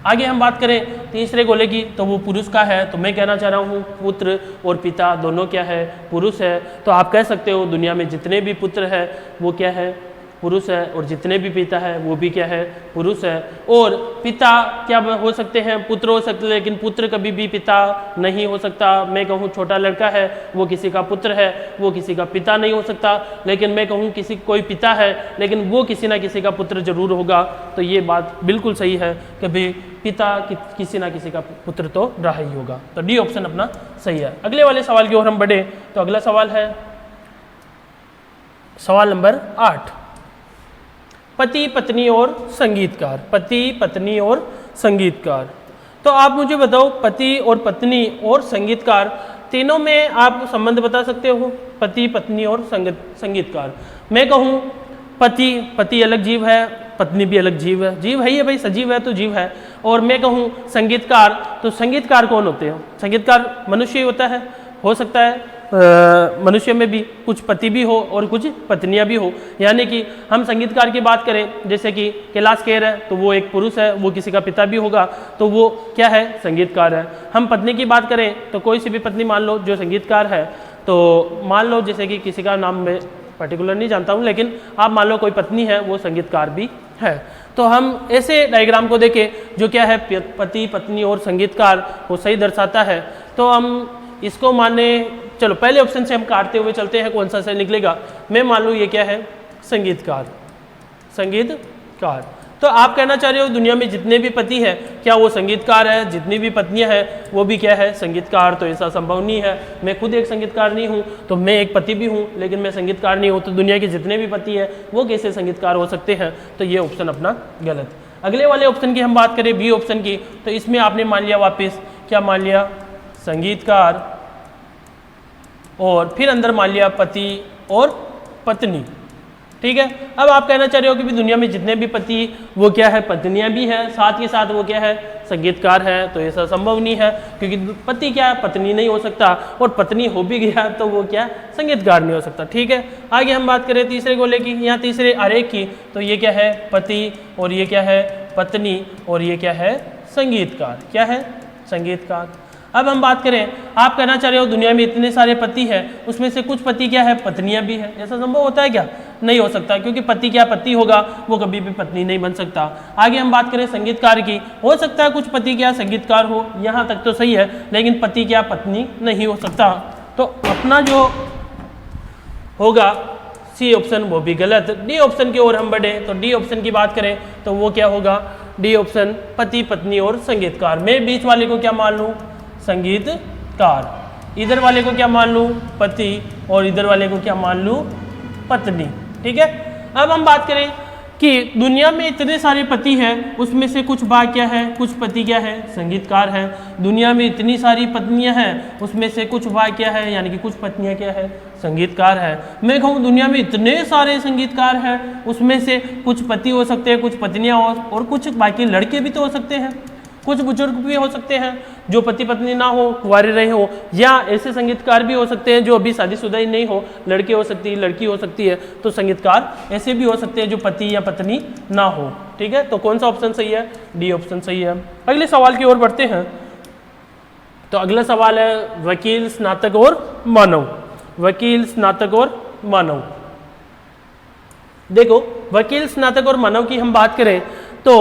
Speaker 1: आगे हम बात करें तीसरे गोले की, तो वो पुरुष का है। तो मैं कहना चाह रहा हूँ पुत्र और पिता दोनों क्या है, पुरुष है। तो आप कह सकते हो दुनिया में जितने भी पुत्र है वो क्या है, पुरुष है, और जितने भी पिता है वो भी क्या है, पुरुष है। और पिता क्या हो सकते हैं, पुत्र हो सकते हैं, लेकिन पुत्र कभी भी पिता नहीं हो सकता। मैं कहूँ छोटा लड़का है वो किसी का पुत्र है, वो किसी का पिता नहीं हो सकता। लेकिन मैं कहूँ किसी कोई पिता है, लेकिन वो किसी ना किसी का पुत्र जरूर होगा। तो ये बात बिल्कुल सही है, कभी पिता किसी ना किसी का पुत्र तो रहा ही होगा। तो डी ऑप्शन अपना सही है। अगले वाले सवाल की ओर हम बढ़े, तो अगला सवाल है सवाल नंबर 8, पति पत्नी और संगीतकार। पति पत्नी और संगीतकार। तो आप मुझे बताओ पति और पत्नी और संगीतकार तीनों में आप संबंध बता सकते हो, पति पत्नी और संगीतकार। मैं कहूँ पति अलग जीव है, पत्नी भी अलग जीव है, जीव है ही है भाई, सजीव है तो जीव है। और मैं कहूँ संगीतकार, तो संगीतकार कौन होते हैं, संगीतकार मनुष्य ही होता है। हो सकता है मनुष्य में भी कुछ पति भी हो और कुछ पत्नियां भी हो। यानी कि हम संगीतकार की बात करें, जैसे कि कैलाश खेर है तो वो एक पुरुष है, वो किसी का पिता भी होगा, तो वो क्या है, संगीतकार है। हम पत्नी की बात करें तो कोई सी भी पत्नी मान लो जो संगीतकार है, तो मान लो जैसे कि किसी का नाम मैं पर्टिकुलर नहीं जानता हूँ, लेकिन आप मान लो कोई पत्नी है वो संगीतकार भी है। तो हम ऐसे डायग्राम को देखें जो क्या है, पति पत्नी और संगीतकार वो सही दर्शाता है। तो हम इसको माने, चलो पहले ऑप्शन से हम काटते हुए चलते हैं, कौन सा सही निकलेगा। मैं मान लूँ ये क्या है, संगीतकार। संगीतकार। तो आप कहना चाह रहे हो दुनिया में जितने भी पति हैं क्या वो संगीतकार है, जितनी भी पत्नियां हैं वो भी क्या है, संगीतकार। तो ऐसा संभव नहीं है, मैं खुद एक संगीतकार नहीं हूँ, तो मैं एक पति भी हूँ लेकिन मैं संगीतकार नहीं हूँ। तो दुनिया के जितने भी पति हैं वो कैसे संगीतकार हो सकते हैं। तो ये ऑप्शन अपना गलत। अगले वाले ऑप्शन की हम बात करें, बी ऑप्शन की, तो इसमें आपने मान लिया वापस क्या मान लिया, संगीतकार, और फिर अंदर मान लिया पति और पत्नी। ठीक है। अब आप कहना चाह रहे हो कि भी दुनिया में जितने भी पति वो क्या है, पत्नियां भी है, साथ के साथ वो क्या है, संगीतकार है। तो ऐसा संभव नहीं है, क्योंकि पति क्या है, पत्नी नहीं हो सकता, और पत्नी हो भी गया तो वो क्या, संगीतकार नहीं हो सकता। ठीक है, आगे हम बात करें तीसरे गोले की, यहाँ तीसरे आरेख की, तो ये क्या है, पति, और ये क्या है, पत्नी, और ये क्या है, संगीतकार। क्या है, संगीतकार। अब हम बात करें, आप कहना चाह रहे हो दुनिया में इतने सारे पति हैं, उसमें से कुछ पति क्या है, पत्नियां भी हैं। ऐसा संभव होता है क्या, नहीं हो सकता, क्योंकि पति क्या पति होगा, वो कभी भी पत्नी नहीं बन सकता। आगे हम बात करें संगीतकार की, हो सकता है कुछ पति क्या संगीतकार हो, यहाँ तक तो सही है, लेकिन पति क्या पत्नी नहीं हो सकता। तो अपना जो होगा सी ऑप्शन वो भी गलत। डी ऑप्शन की ओर हम बढ़े, तो डी ऑप्शन की बात करें तो वो क्या होगा, डी ऑप्शन पति, पत्नी और संगीतकार। मैं बीच वाले को क्या मान लूँ, संगीतकार, इधर वाले को क्या मान लूँ, पति, और इधर वाले को क्या मान लूँ, पत्नी। ठीक है, अब हम बात करें कि दुनिया में इतने सारे पति हैं, उसमें से कुछ भाग क्या है, कुछ पति क्या है, संगीतकार है। दुनिया में इतनी सारी पत्नियां हैं, उसमें से कुछ भाग क्या है, यानी कि कुछ पत्नियां क्या है, संगीतकार है। मैं कहूँ दुनिया में इतने सारे संगीतकार हैं, उसमें से कुछ पति हो सकते हैं, कुछ पत्नियां और कुछ बाकी लड़के भी तो हो सकते हैं, कुछ बुजुर्ग भी हो सकते हैं जो पति पत्नी ना हो, कुंवारे रहे हो, या ऐसे संगीतकार भी हो सकते हैं जो अभी शादीशुदा ही नहीं हो, लड़के हो सकती है, लड़की हो सकती है। तो संगीतकार ऐसे भी हो सकते हैं जो पति या पत्नी ना हो। ठीक है, तो कौन सा ऑप्शन सही है, डी ऑप्शन सही है। अगले सवाल की ओर बढ़ते हैं। तो अगला सवाल है वकील, स्नातक और मानव। वकील, स्नातक और मानव। देखो, वकील, स्नातक और मानव की हम बात करें तो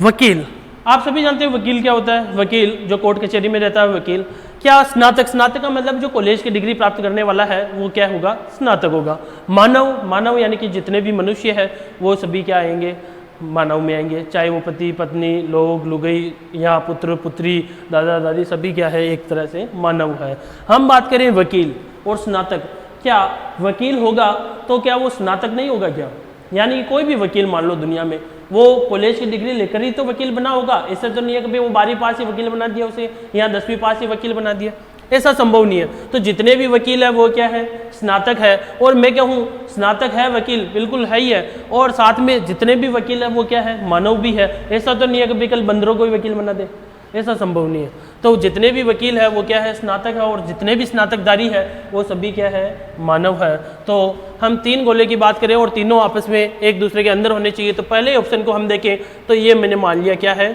Speaker 1: वकील, आप सभी जानते हैं वकील क्या होता है, वकील जो कोर्ट कचहरी में रहता है वकील। क्या स्नातक, स्नातक का मतलब जो कॉलेज की डिग्री प्राप्त करने वाला है वो क्या होगा, स्नातक होगा। मानव, मानव यानी कि जितने भी मनुष्य है वो सभी क्या आएंगे, मानव में आएंगे, चाहे वो पति पत्नी, लोग लुगई या पुत्र पुत्री, दादा दादी, सभी क्या है, एक तरह से मानव है। हम बात करें वकील और स्नातक, क्या वकील होगा तो क्या वो स्नातक नहीं होगा क्या, यानी कि कोई भी वकील मान लो दुनिया में, वो कॉलेज की डिग्री लेकर ही तो वकील बना होगा। ऐसा तो नहीं है कि वो 12वीं पास ही वकील बना दिया उसे, या 10वीं पास ही वकील बना दिया, ऐसा संभव नहीं है। तो जितने भी वकील है वो क्या है, स्नातक है। और मैं क्या हूँ, स्नातक है वकील, बिल्कुल है ही है, और साथ में जितने भी वकील है वो क्या है, मानव भी है। ऐसा तो नहीं है कि कल बंदरों को भी वकील बना दे, ऐसा संभव नहीं है। तो जितने भी वकील है वो क्या है, स्नातक है, और जितने भी स्नातकदारी है वो सभी क्या है, मानव है। तो हम 3 गोले की बात करें और तीनों आपस में एक दूसरे के अंदर होने चाहिए। तो पहले ऑप्शन को हम देखें तो ये मैंने मान लिया क्या है,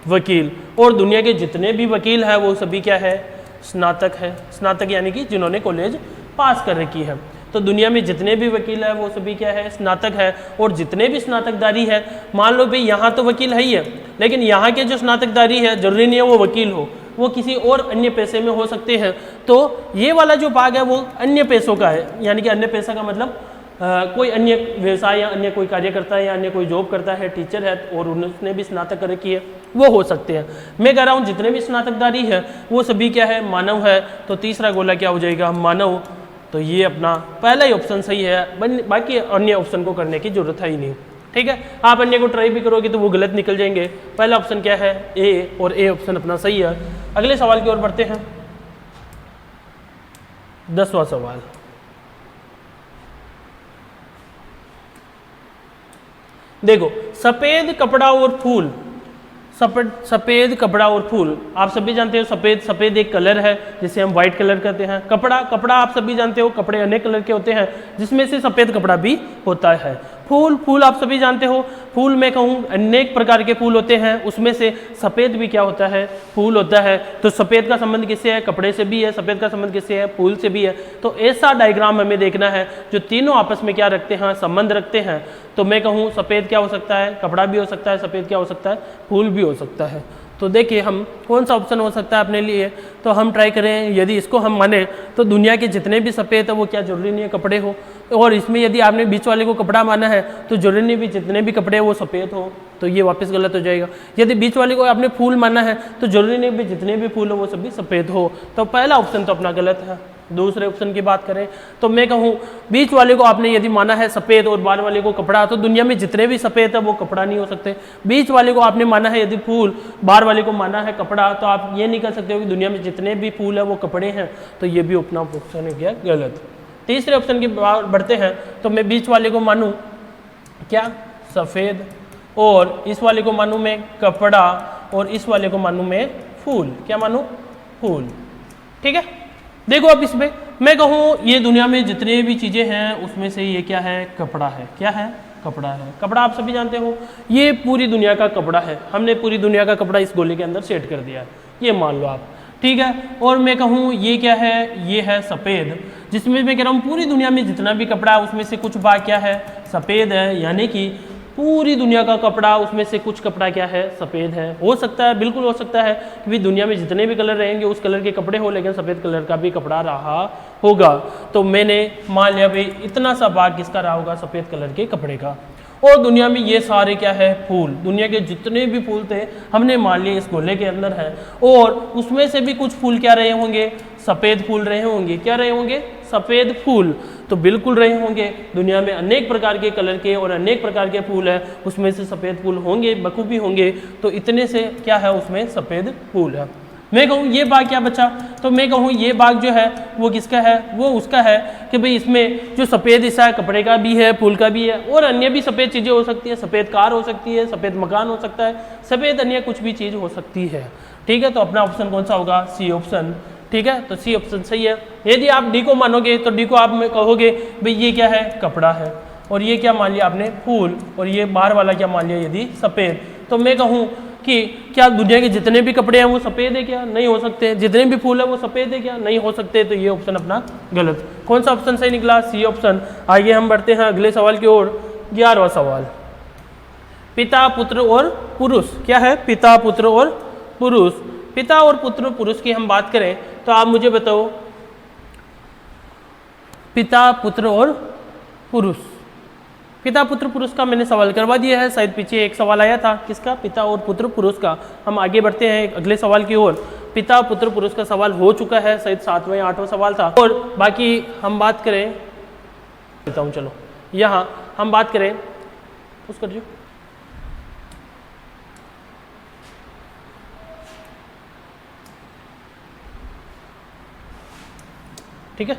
Speaker 1: वकील, और दुनिया के जितने भी वकील है वो सभी क्या है, स्नातक है। स्नातक यानी कि जिन्होंने कॉलेज पास कर रखी है। तो दुनिया में जितने भी वकील है वो सभी क्या है, स्नातक है। और जितने भी स्नातकदारी है, मान लो भाई यहाँ तो वकील है ही है, लेकिन यहाँ के जो स्नातकदारी है जरूरी नहीं है वो वकील हो, वो किसी और अन्य पेशे में हो सकते हैं। तो ये वाला जो भाग है वो अन्य पेशों का है, यानी कि अन्य पेशा का मतलब कोई अन्य व्यवसाय या अन्य कोई कार्य करता है या अन्य कोई जॉब करता है, टीचर है और उसने भी स्नातक कर रखी है, वो हो सकते हैं। मैं कह रहा हूँ जितने भी स्नातकदारी है वो सभी क्या है, मानव है। तो तीसरा गोला क्या हो जाएगा, मानव। तो ये अपना पहला ही ऑप्शन सही है, बाकी अन्य ऑप्शन को करने की जरूरत है ही नहीं। ठीक है, आप अन्य को ट्राई भी करोगे तो वो गलत निकल जाएंगे। पहला ऑप्शन क्या है, ए, और ए ऑप्शन अपना सही है। अगले सवाल की ओर बढ़ते हैं। 10वां सवाल, देखो, सफेद कपड़ा और फूल। सफेद कपड़ा और फूल, आप सभी जानते हो सफेद एक कलर है जिसे हम व्हाइट कलर कहते हैं। कपड़ा आप सभी जानते हो, कपड़े अनेक कलर के होते हैं जिसमें से सफेद कपड़ा भी होता है। फूल आप सभी जानते हो, फूल मैं कहूँ अनेक प्रकार के फूल होते हैं, उसमें से सफ़ेद भी क्या होता है, फूल होता है। तो सफ़ेद का संबंध किससे है, कपड़े से भी है। सफ़ेद का संबंध किससे है, फूल से भी है। तो ऐसा डायग्राम हमें देखना है जो तीनों आपस में क्या रखते हैं, संबंध रखते हैं। तो मैं कहूँ सफ़ेद क्या हो सकता है, कपड़ा भी हो सकता है, सफ़ेद क्या हो सकता है, फूल भी हो सकता है। तो देखिए हम कौन सा ऑप्शन हो सकता है अपने लिए, तो हम ट्राई करें। यदि इसको हम माने तो दुनिया के जितने भी सफ़ेद है वो क्या जरूरी नहीं है कपड़े हो, और इसमें यदि आपने बीच वाले को कपड़ा माना है तो जरूरी नहीं भी जितने भी कपड़े वो सफ़ेद हो, तो ये वापस गलत हो जाएगा। यदि बीच वाले को आपने फूल माना है तो जरूरी नहीं भी जितने भी फूल हो वो सभी सफ़ेद हो। तो पहला ऑप्शन तो अपना गलत है। दूसरे ऑप्शन की बात करें तो मैं कहूँ बीच वाले को आपने यदि माना है सफ़ेद और बाहर वाले को कपड़ा, तो दुनिया में जितने भी सफ़ेद है वो कपड़ा नहीं हो सकते। बीच वाले को आपने माना है यदि फूल, बाहर वाले को माना है कपड़ा, तो आप ये नहीं कर सकते हो कि दुनिया में जितने भी फूल है वो कपड़े हैं। तो ये भी अपना ऑप्शन हो गया गलत। तीसरे ऑप्शन की बढ़ते हैं तो मैं बीच वाले को मानूं क्या, सफ़ेद, और इस वाले को मानूं मैं कपड़ा, और इस वाले को मानूं मैं फूल। क्या मानूं, फूल। ठीक है, देखो अब इसमें मैं कहूँ ये दुनिया में जितने भी चीज़ें हैं उसमें से ये क्या है, कपड़ा है। क्या है, कपड़ा है। कपड़ा आप सभी जानते हो ये पूरी दुनिया का कपड़ा है, हमने पूरी दुनिया का कपड़ा इस गोले के अंदर सेट कर दिया है, ये मान लो आप। ठीक है, और मैं कहूँ ये क्या है, ये है सफ़ेद, जिसमें मैं कह रहा हूँ पूरी दुनिया में जितना भी कपड़ा है उसमें से कुछ भाग क्या है, सफ़ेद है, यानी कि पूरी दुनिया का कपड़ा उसमें से कुछ कपड़ा क्या है, सफ़ेद है। हो सकता है, बिल्कुल हो सकता है कि भाई दुनिया में जितने भी कलर रहेंगे उस कलर के कपड़े हो, लेकिन सफ़ेद कलर का भी कपड़ा रहा होगा। तो मैंने मान लिया भाई इतना सा भाग किसका रहा होगा, सफ़ेद कलर के कपड़े का। और दुनिया में ये सारे क्या है, फूल, दुनिया के जितने भी फूल थे हमने मान लिए इस गोले के अंदर है, और उसमें से भी कुछ फूल क्या रहे होंगे, सफ़ेद फूल रहे होंगे। क्या रहे होंगे, सफ़ेद फूल तो बिल्कुल रहे होंगे। दुनिया में अनेक प्रकार के कलर के और अनेक प्रकार के फूल है, उसमें से सफ़ेद फूल होंगे, बखूबी होंगे, तो इतने से क्या है, उसमें सफ़ेद फूल है। मैं कहूँ ये बाग क्या बचा, तो मैं कहूँ ये बाग जो है वो किसका है, वो उसका है कि भाई इसमें जो सफ़ेद हिस्सा है कपड़े का भी है, फूल का भी है, और अन्य भी सफ़ेद चीज़ें हो सकती है, सफ़ेद कार हो सकती है, सफ़ेद मकान हो सकता है, सफ़ेद अन्य कुछ भी चीज़ हो सकती है। ठीक है, तो अपना ऑप्शन कौन सा होगा, सी ऑप्शन। ठीक है, तो सी ऑप्शन सही है। यदि आप डी को मानोगे तो डी को आप में कहोगे भाई ये क्या है, कपड़ा है, और ये क्या मान लिया आपने, फूल, और ये बाहर वाला क्या मान लिया यदि सफ़ेद। तो मैं कहूँ कि क्या दुनिया के जितने भी कपड़े हैं वो सफ़ेद है क्या, नहीं हो सकते। जितने भी फूल है वो सफ़ेद है क्या, नहीं हो सकते। तो ये ऑप्शन अपना गलत। कौन सा ऑप्शन सही निकला, सी ऑप्शन। आइए हम बढ़ते हैं अगले सवाल की ओर। 11वां सवाल, पिता पुत्र और पुरुष। क्या है, पिता पुत्र और पुरुष। पिता और पुत्र पुरुष की हम बात करें तो आप मुझे बताओ, पिता पुत्र और पुरुष, पिता पुत्र पुरुष का मैंने सवाल करवा दिया है, शायद पीछे एक सवाल आया था किसका, पिता और पुत्र पुरुष का। हम आगे बढ़ते हैं अगले सवाल की ओर। पिता पुत्र पुरुष का सवाल हो चुका है, शायद 7वां या 8वां सवाल था। और बाकी हम बात करें, चलो यहाँ हम बात करें उसका जो ठीक है,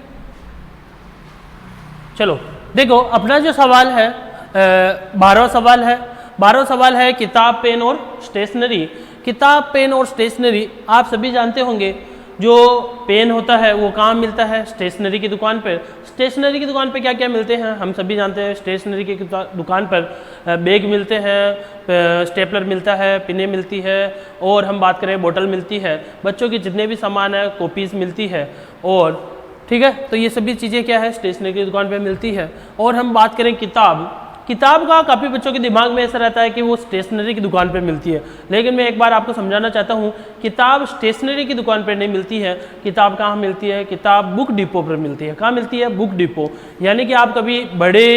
Speaker 1: चलो देखो अपना जो सवाल है 12वां सवाल है। 12वां सवाल है किताब पेन और स्टेशनरी। किताब पेन और स्टेशनरी आप सभी जानते होंगे, जो पेन होता है वो कहाँ मिलता है, स्टेशनरी की दुकान पर। स्टेशनरी की दुकान पे क्या क्या मिलते हैं हम सभी जानते हैं। स्टेशनरी की दुकान पर बैग मिलते हैं, स्टेपलर मिलता है, पिनें मिलती है, और हम बात करें बोतल मिलती है, बच्चों के जितने भी सामान है, कॉपीज़ मिलती है, और ठीक है, तो ये सभी चीज़ें क्या है, स्टेशनरी की दुकान पे मिलती है। और हम बात करें किताब, किताब का काफ़ी बच्चों के दिमाग में ऐसा रहता है कि वो स्टेशनरी की दुकान पे मिलती है, लेकिन मैं एक बार आपको समझाना चाहता हूँ, किताब स्टेशनरी की दुकान पे नहीं मिलती है। किताब कहाँ मिलती है, किताब बुक डिपो पर मिलती है। कहाँ मिलती है, बुक डिपो। यानी कि आप कभी बड़े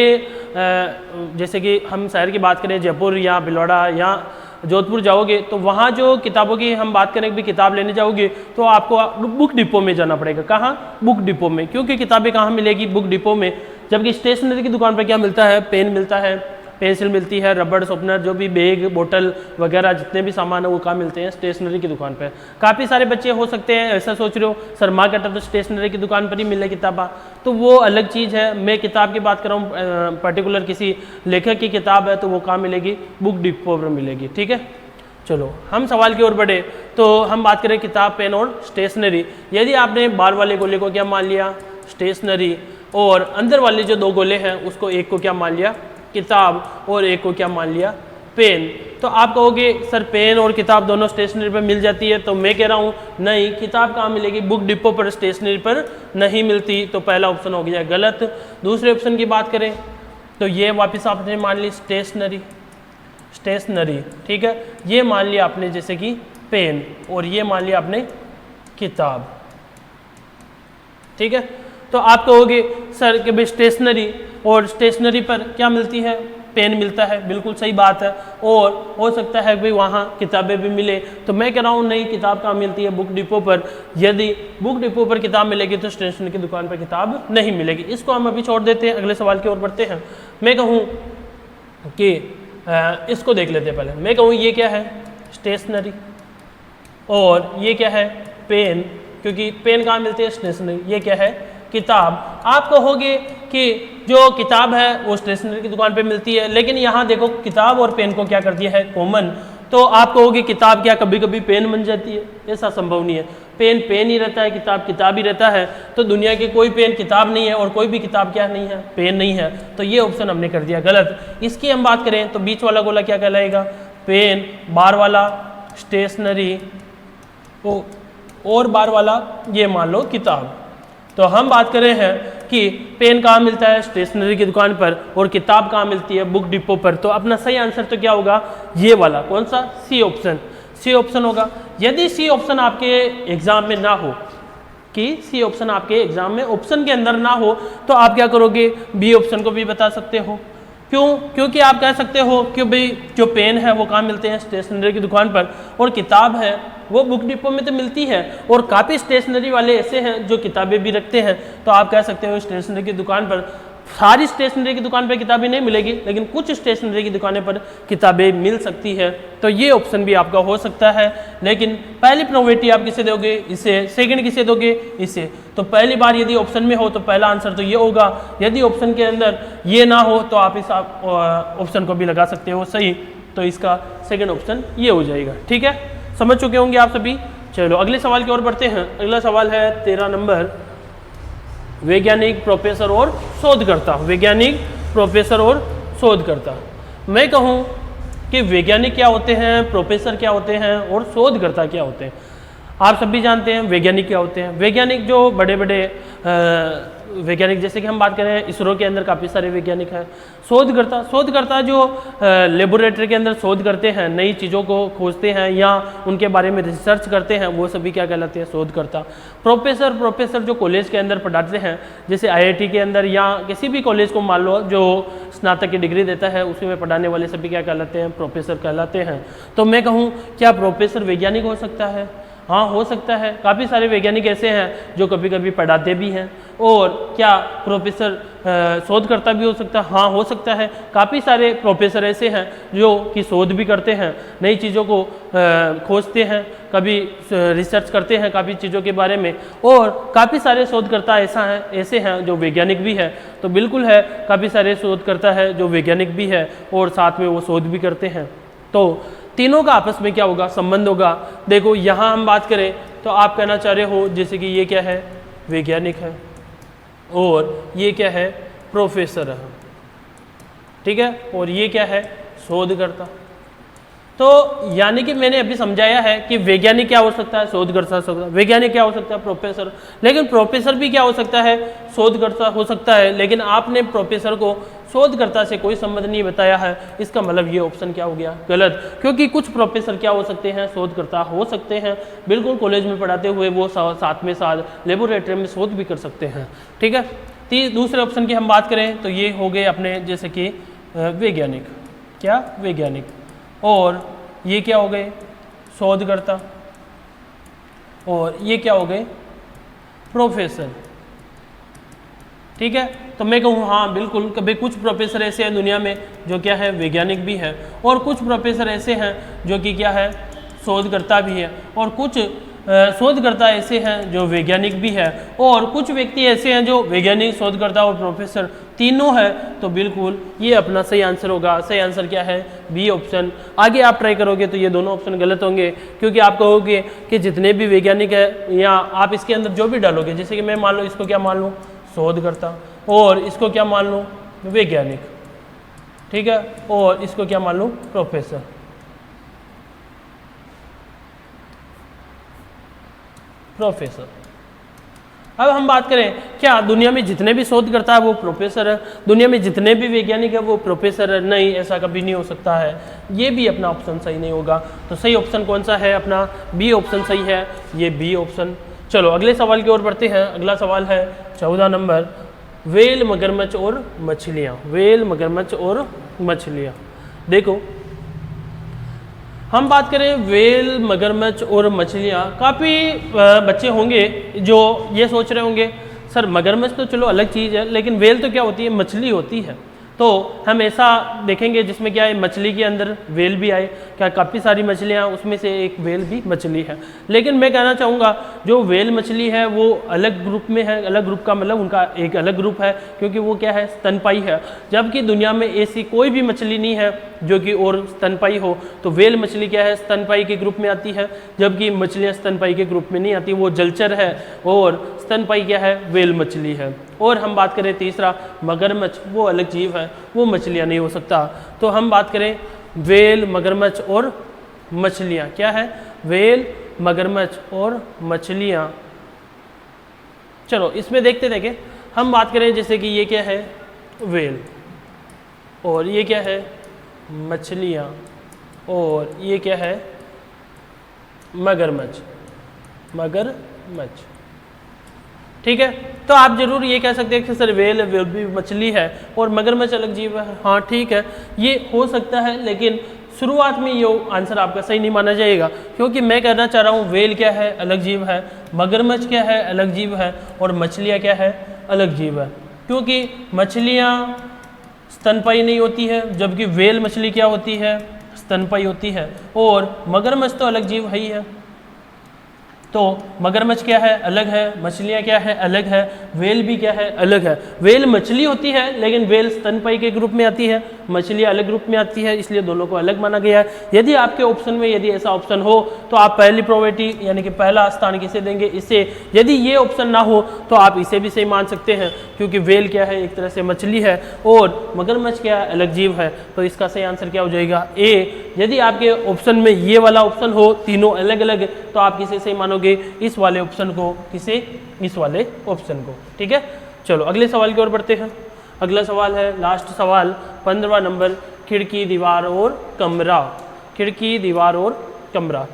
Speaker 1: जैसे कि हम शहर की बात करें, जयपुर या भिलवाड़ा या जोधपुर जाओगे तो वहाँ जो किताबों की हम बात करें भी, किताब लेने जाओगे तो आपको बुक डिपो में जाना पड़ेगा। कहाँ, बुक डिपो में, क्योंकि किताबें कहाँ मिलेगी, बुक डिपो में। जबकि स्टेशनरी की दुकान पर क्या मिलता है, पेन मिलता है, पेंसिल मिलती है, रबड़, शॉर्पनर, जो भी बैग, बोतल वगैरह जितने भी सामान है वो कहाँ मिलते हैं, स्टेशनरी की दुकान पर। काफ़ी सारे बच्चे हो सकते हैं ऐसा सोच रहे हो सर मार्केट तो स्टेशनरी की दुकान पर ही मिले किताबा, तो वो अलग चीज़ है। मैं किताब की बात कर रहा हूँ, पर्टिकुलर किसी लेखक की किताब है तो वो कहाँ मिलेगी, बुक डिपो पर मिलेगी। ठीक है, चलो हम सवाल की ओर बढ़े तो हम बात करें किताब पेन और स्टेशनरी। यदि आपने बाहर वाले गोले को क्या मान लिया, स्टेशनरी, और अंदर वाले जो दो गोले हैं उसको एक को क्या मान लिया, किताब, और एक को क्या मान लिया, पेन, तो आप कहोगे सर पेन और किताब दोनों स्टेशनरी पर मिल जाती है। तो मैं कह रहा हूँ नहीं, किताब कहाँ मिलेगी, बुक डिपो पर, स्टेशनरी पर नहीं मिलती। तो पहला ऑप्शन हो गया गलत। दूसरे ऑप्शन की बात करें तो ये वापस आपने मान ली स्टेशनरी, स्टेशनरी, ठीक है, ये मान लिया आपने जैसे कि पेन, और ये मान लिया आपने किताब। ठीक है, तो आप कहोगे सर कि भाई स्टेशनरी, और स्टेशनरी पर क्या मिलती है, पेन मिलता है, बिल्कुल सही बात है, और हो सकता है भाई वहाँ किताबें भी मिले। तो मैं कह रहा हूँ नहीं, किताब कहाँ मिलती है, बुक डिपो पर। यदि बुक डिपो पर किताब मिलेगी तो स्टेशनरी की दुकान पर किताब नहीं मिलेगी। इसको हम अभी छोड़ देते हैं, अगले सवाल की ओर बढ़ते हैं। मैं कहूँ कि इसको देख लेते हैं पहले। मैं कहूँ ये क्या है, स्टेशनरी, और ये क्या है, पेन, क्योंकि पेन कहाँ मिलती है, स्टेशनरी। ये क्या है, किताब। आप कहोगे कि जो किताब है वो स्टेशनरी की दुकान पे मिलती है, लेकिन यहाँ देखो किताब और पेन को क्या कर दिया है, कॉमन। तो आप कहोगे किताब क्या कभी कभी पेन बन जाती है? ऐसा संभव नहीं है। पेन पेन ही रहता है, किताब किताब ही रहता है। तो दुनिया की कोई पेन किताब नहीं है और कोई भी किताब क्या नहीं है, पेन नहीं है। तो ये ऑप्शन हमने कर दिया गलत। इसकी हम बात करें तो बीच वाला गोला क्या कहलाएगा, पेन, बार वाला स्टेशनरी और बार वाला ये मान लो किताब। तो हम बात कर रहे हैं कि पेन कहाँ मिलता है, स्टेशनरी की दुकान पर, और किताब कहाँ मिलती है, बुक डिपो पर। तो अपना सही आंसर तो क्या होगा, ये वाला। कौन सा? C option. सी ऑप्शन होगा। यदि सी ऑप्शन आपके एग्जाम में ना हो, कि सी ऑप्शन आपके एग्जाम में ऑप्शन के अंदर ना हो, तो आप क्या करोगे, बी ऑप्शन को भी बता सकते हो। क्यों? क्योंकि आप कह सकते हो कि भाई जो पेन है वो कहाँ मिलते हैं, स्टेशनरी की दुकान पर, और किताब है वो बुक डिपो में तो मिलती है, और काफ़ी स्टेशनरी वाले ऐसे हैं जो किताबें भी रखते हैं। तो आप कह सकते हो स्टेशनरी की दुकान पर, सारी स्टेशनरी की दुकान पर किताबें नहीं मिलेगी, लेकिन कुछ स्टेशनरी की दुकानें पर किताबें मिल सकती है। तो ये ऑप्शन भी आपका हो सकता है। लेकिन पहली प्रायोरिटी आप किसे दोगे, इसे। सेकंड किसे दोगे, इसे। तो पहली बार यदि ऑप्शन में हो तो पहला आंसर तो ये होगा। यदि ऑप्शन के अंदर ये ना हो तो आप इस ऑप्शन को भी लगा सकते हो सही। तो इसका सेकंड ऑप्शन ये हो जाएगा। ठीक है, समझ चुके होंगे आप सभी। चलो अगले सवाल की ओर बढ़ते हैं। अगला सवाल है 13 नंबर, वैज्ञानिक, प्रोफेसर और शोधकर्ता। वैज्ञानिक, प्रोफेसर और शोधकर्ता। मैं कहूँ कि वैज्ञानिक क्या होते हैं, प्रोफेसर क्या होते हैं और शोधकर्ता क्या होते हैं। आप सभी जानते हैं वैज्ञानिक क्या होते हैं। वैज्ञानिक जो बड़े बड़े वैज्ञानिक, जैसे कि हम बात करें इसरो के अंदर काफ़ी सारे वैज्ञानिक हैं। शोधकर्ता, शोधकर्ता जो लेबोरेटरी के अंदर शोध करते हैं, नई चीज़ों को खोजते हैं या उनके बारे में रिसर्च करते हैं, वो सभी क्या कहलाते हैं, शोधकर्ता। प्रोफेसर, प्रोफेसर जो कॉलेज के अंदर पढ़ाते हैं, जैसे IIT के अंदर या किसी भी कॉलेज को मान लो जो स्नातक की डिग्री देता है, उसी में पढ़ाने वाले सभी क्या कहलाते हैं, प्रोफेसर कहलाते हैं। तो मैं कहूँ क्या प्रोफेसर वैज्ञानिक हो सकता है? हाँ, हो सकता है। काफ़ी सारे वैज्ञानिक ऐसे हैं जो कभी कभी पढ़ाते भी हैं। और क्या प्रोफेसर शोधकर्ता भी हो सकता है? हाँ, हो सकता है। काफ़ी सारे प्रोफेसर ऐसे हैं जो कि शोध भी करते हैं, नई चीज़ों को खोजते हैं, कभी रिसर्च करते हैं काफ़ी चीज़ों के बारे में। और काफ़ी सारे शोधकर्ता ऐसे हैं जो वैज्ञानिक भी है। तो बिल्कुल है, काफ़ी सारे शोधकर्ता है जो वैज्ञानिक भी है और साथ में वो शोध भी करते हैं। तो तीनों का आपस में क्या होगा, संबंध होगा। देखो यहाँ हम बात करें तो आप कहना चाह रहे हो जैसे कि ये क्या है, वैज्ञानिक है, और ये क्या है, प्रोफेसर है। ठीक है, और ये क्या है, शोधकर्ता। तो यानी कि मैंने अभी समझाया है कि वैज्ञानिक क्या हो सकता है, शोधकर्ता हो सकता है। वैज्ञानिक क्या हो सकता है, प्रोफेसर। लेकिन प्रोफेसर भी क्या हो सकता है, शोधकर्ता हो सकता है। लेकिन आपने प्रोफेसर को शोधकर्ता से कोई संबंध नहीं बताया है। इसका मतलब ये ऑप्शन क्या हो गया, गलत। क्योंकि कुछ प्रोफेसर क्या हो सकते हैं, शोधकर्ता हो सकते हैं। बिल्कुल कॉलेज में पढ़ाते हुए वो साथ में साथ लेबोरेटरी में शोध भी कर सकते हैं। ठीक है, दूसरे ऑप्शन की हम बात करें तो ये हो गए अपने जैसे कि वैज्ञानिक। क्या, वैज्ञानिक। और ये क्या हो गए, शोधकर्ता। और ये क्या हो गए, प्रोफेसर। ठीक है, तो मैं कहूँ हाँ बिल्कुल, कभी कुछ प्रोफेसर ऐसे हैं दुनिया में जो क्या है, वैज्ञानिक भी है, और कुछ प्रोफेसर ऐसे हैं जो कि क्या है, शोधकर्ता भी है, और कुछ शोधकर्ता ऐसे हैं जो वैज्ञानिक भी है, और कुछ व्यक्ति ऐसे हैं जो वैज्ञानिक, शोधकर्ता और प्रोफेसर तीनों है। तो बिल्कुल ये अपना सही आंसर होगा। सही आंसर क्या है, बी ऑप्शन। आगे आप ट्राई करोगे तो ये दोनों ऑप्शन गलत होंगे, क्योंकि आप कहोगे कि जितने भी वैज्ञानिक है, या आप इसके अंदर जो भी डालोगे, जैसे कि मैं मान लो इसको क्या मान लूँ, शोधकर्ता, और इसको क्या मान लूँ, वैज्ञानिक। ठीक है, और इसको क्या मान लूँ, प्रोफेसर। प्रोफेसर। अब हम बात करें क्या दुनिया में जितने भी शोधकर्ता है वो प्रोफेसर है, दुनिया में जितने भी वैज्ञानिक है वो प्रोफेसर है? नहीं, ऐसा कभी नहीं हो सकता है। ये भी अपना ऑप्शन सही नहीं होगा। तो सही ऑप्शन कौन सा है, अपना बी ऑप्शन सही है, ये बी ऑप्शन। चलो अगले सवाल की ओर बढ़ते हैं। अगला सवाल है 14 नंबर, व्हेल, मगरमच्छ और मछलियाँ। व्हेल, मगरमच्छ और मछलियाँ। देखो हम बात करें व्हेल, मगरमच्छ और मछलियाँ, काफ़ी बच्चे होंगे जो ये सोच रहे होंगे सर मगरमच्छ तो चलो अलग चीज़ है, लेकिन व्हेल तो क्या होती है, मछली होती है। तो तो हम ऐसा देखेंगे जिसमें क्या है, मछली के अंदर व्हेल भी आए, क्या काफ़ी सारी मछलियाँ, उसमें से एक व्हेल भी मछली है। लेकिन मैं कहना चाहूँगा जो व्हेल मछली है वो अलग ग्रुप में है, अलग ग्रुप का मतलब उनका एक अलग ग्रुप है, क्योंकि वो क्या है, स्तनपायी है। जबकि दुनिया में ऐसी कोई भी मछली नहीं है जो कि और स्तनपायी हो। तो व्हेल मछली क्या है, स्तनपायी के ग्रुप में आती है, जबकि मछलियाँ स्तनपायी के ग्रुप में नहीं आती, वो जलचर है। और स्तनपायी क्या है, व्हेल मछली है। और हम बात करें तीसरा, मगरमच्छ, वो अलग जीव है, वो मछलियाँ नहीं हो सकता। तो हम बात करें व्हेल, मगरमच्छ और मछलियाँ, क्या है, व्हेल, मगरमच्छ और मछलियाँ। चलो इसमें देखते देखें, हम बात करें जैसे कि ये क्या है, व्हेल, और ये क्या है, मछलियाँ, और ये क्या है, मगरमच्छ, मगरमच्छ। ठीक है, तो आप जरूर ये कह सकते हैं कि सर व्हेल भी मछली है और मगरमच्छ अलग जीव है। हाँ ठीक है, ये हो सकता है, लेकिन शुरुआत में ये आंसर आपका सही नहीं माना जाएगा, क्योंकि मैं कहना चाह रहा हूँ व्हेल क्या है, अलग जीव है, मगरमच्छ क्या है, अलग जीव है, और मछलियाँ क्या है, अलग जीव है। क्योंकि मछलियाँ स्तनपायी नहीं होती है, जबकि व्हेल मछली क्या होती है, स्तनपायी होती है। और मगरमच्छ तो अलग जीव है ही है। तो मगरमच्छ क्या है, अलग है, मछलियाँ क्या है, अलग है, व्हेल भी क्या है, अलग है। व्हेल मछली होती है, लेकिन व्हेल स्तनपायी के ग्रुप में आती है, मछलियाँ अलग ग्रुप में आती है, इसलिए दोनों को अलग माना गया है। यदि आपके ऑप्शन में यदि ऐसा ऑप्शन हो तो आप पहली प्रोबेबिलिटी यानी कि पहला स्थान किसे देंगे, इसे। यदि ये ऑप्शन ना हो तो आप इसे भी सही मान सकते हैं, क्योंकि व्हेल क्या है, एक तरह से मछली है, और मगरमच्छ क्या है, अलग जीव है। तो इसका सही आंसर क्या हो जाएगा, ए। यदि आपके ऑप्शन में ये वाला ऑप्शन हो, तीनों अलग अलग, तो आप किसे सही मानोगे, इस वाले ऑप्शन को, किसे, इस वाले ऑप्शन को। ठीक है, चलो अगले सवाल की ओर बढ़ते हैं। अगला सवाल है, लास्ट सवाल, 15वां नंबर, खिड़की, दीवार और कमरा। खिड़की, दीवार और कमरा।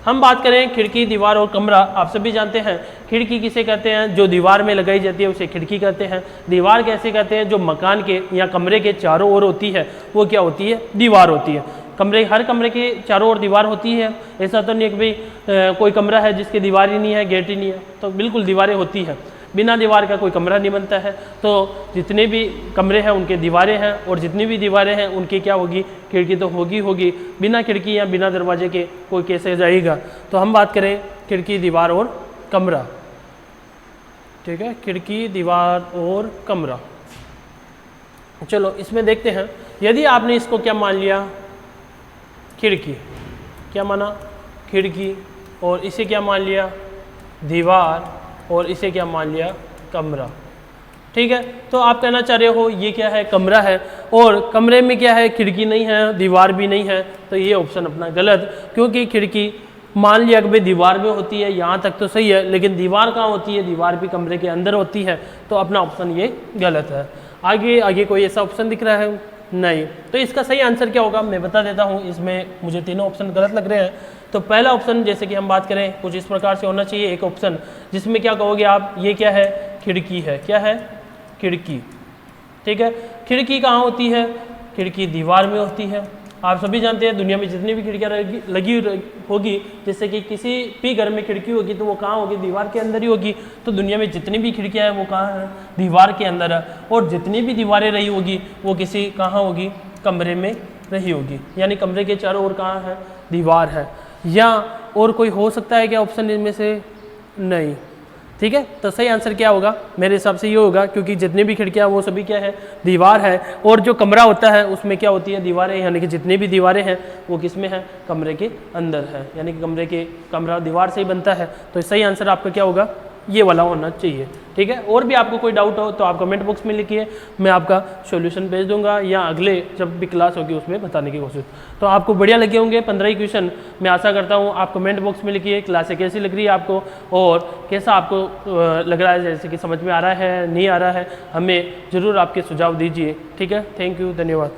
Speaker 1: हम बात करें खिड़की, दीवार और कमरा, आप सभी जानते हैं खिड़की किसे कहते हैं, जो दीवार में लगाई जाती है उसे खिड़की कहते हैं। दीवार कैसे कहते हैं, जो मकान के या कमरे के चारों ओर होती है वो क्या होती है, दीवार होती है। कमरे, हर कमरे के चारों ओर दीवार होती है, ऐसा तो नहीं है कि भाई कोई कमरा है जिसकी दीवार ही नहीं है, गेट ही नहीं है, तो बिल्कुल दीवारें होती हैं। बिना दीवार का कोई कमरा नहीं बनता है। तो जितने भी कमरे हैं उनके दीवारें हैं, और जितनी भी दीवारें हैं उनकी क्या होगी, खिड़की तो होगी। बिना खिड़की या बिना दरवाजे के कोई कैसे जाएगा। तो हम बात करें खिड़की, दीवार और कमरा। ठीक है, खिड़की, दीवार और कमरा। चलो इसमें देखते हैं, यदि आपने इसको क्या मान लिया, खिड़की, क्या माना, खिड़की, और इसे क्या मान लिया, दीवार, और इसे क्या मान लिया, कमरा। ठीक है, तो आप कहना चाह रहे हो ये क्या है, कमरा है, और कमरे में क्या है, खिड़की नहीं है, दीवार भी नहीं है। तो ये ऑप्शन अपना गलत, क्योंकि खिड़की मान लिया कि भाई दीवार में होती है, यहाँ तक तो सही है, लेकिन दीवार कहाँ होती है, दीवार भी कमरे के अंदर होती है। तो अपना ऑप्शन ये गलत है। आगे कोई ऐसा ऑप्शन दिख रहा है, नहीं। तो इसका सही आंसर क्या होगा, मैं बता देता हूँ। इसमें मुझे तीनों ऑप्शन गलत लग रहे हैं। तो पहला ऑप्शन जैसे कि हम बात करें कुछ इस प्रकार से होना चाहिए, एक ऑप्शन जिसमें क्या कहोगे आप, ये क्या है, खिड़की है, क्या है, खिड़की। ठीक है, खिड़की कहाँ होती है, खिड़की दीवार में होती है। आप सभी जानते हैं दुनिया में जितनी भी खिड़कियाँ लगी होगी, जैसे कि किसी भी घर में खिड़की होगी तो वो कहाँ होगी, दीवार के अंदर ही होगी। तो दुनिया में जितनी भी खिड़कियाँ हैं वो कहाँ है, दीवार के अंदर है। और जितनी भी दीवारें रही होगी वो किसी कहाँ होगी, कमरे में रही होगी। यानी कमरे के चारों ओर कहाँ है, दीवार है। या और कोई हो सकता है क्या ऑप्शन इनमें से, नहीं। ठीक है, तो सही आंसर क्या होगा, मेरे हिसाब से ये होगा, क्योंकि जितनी भी खिड़कियाँ वो सभी क्या है, दीवार है। और जो कमरा होता है उसमें क्या होती है, दीवारें, यानी कि जितनी भी दीवारें हैं वो किस में है, कमरे के अंदर है। यानी कि कमरा दीवार से ही बनता है। तो सही आंसर आपका क्या होगा, ये वाला होना चाहिए। ठीक है, और भी आपको कोई डाउट हो तो आप कमेंट बॉक्स में लिखिए, मैं आपका सॉल्यूशन भेज दूंगा, या अगले जब भी क्लास होगी उसमें बताने की कोशिश। तो आपको बढ़िया लगे होंगे 15 ही क्वेश्चन, मैं आशा करता हूँ। आप कमेंट बॉक्स में लिखिए क्लासें कैसी लग रही है आपको, और कैसा आपको लग रहा है, जैसे कि समझ में आ रहा है, नहीं आ रहा है, हमें ज़रूर आपके सुझाव दीजिए। ठीक है, थैंक यू, धन्यवाद।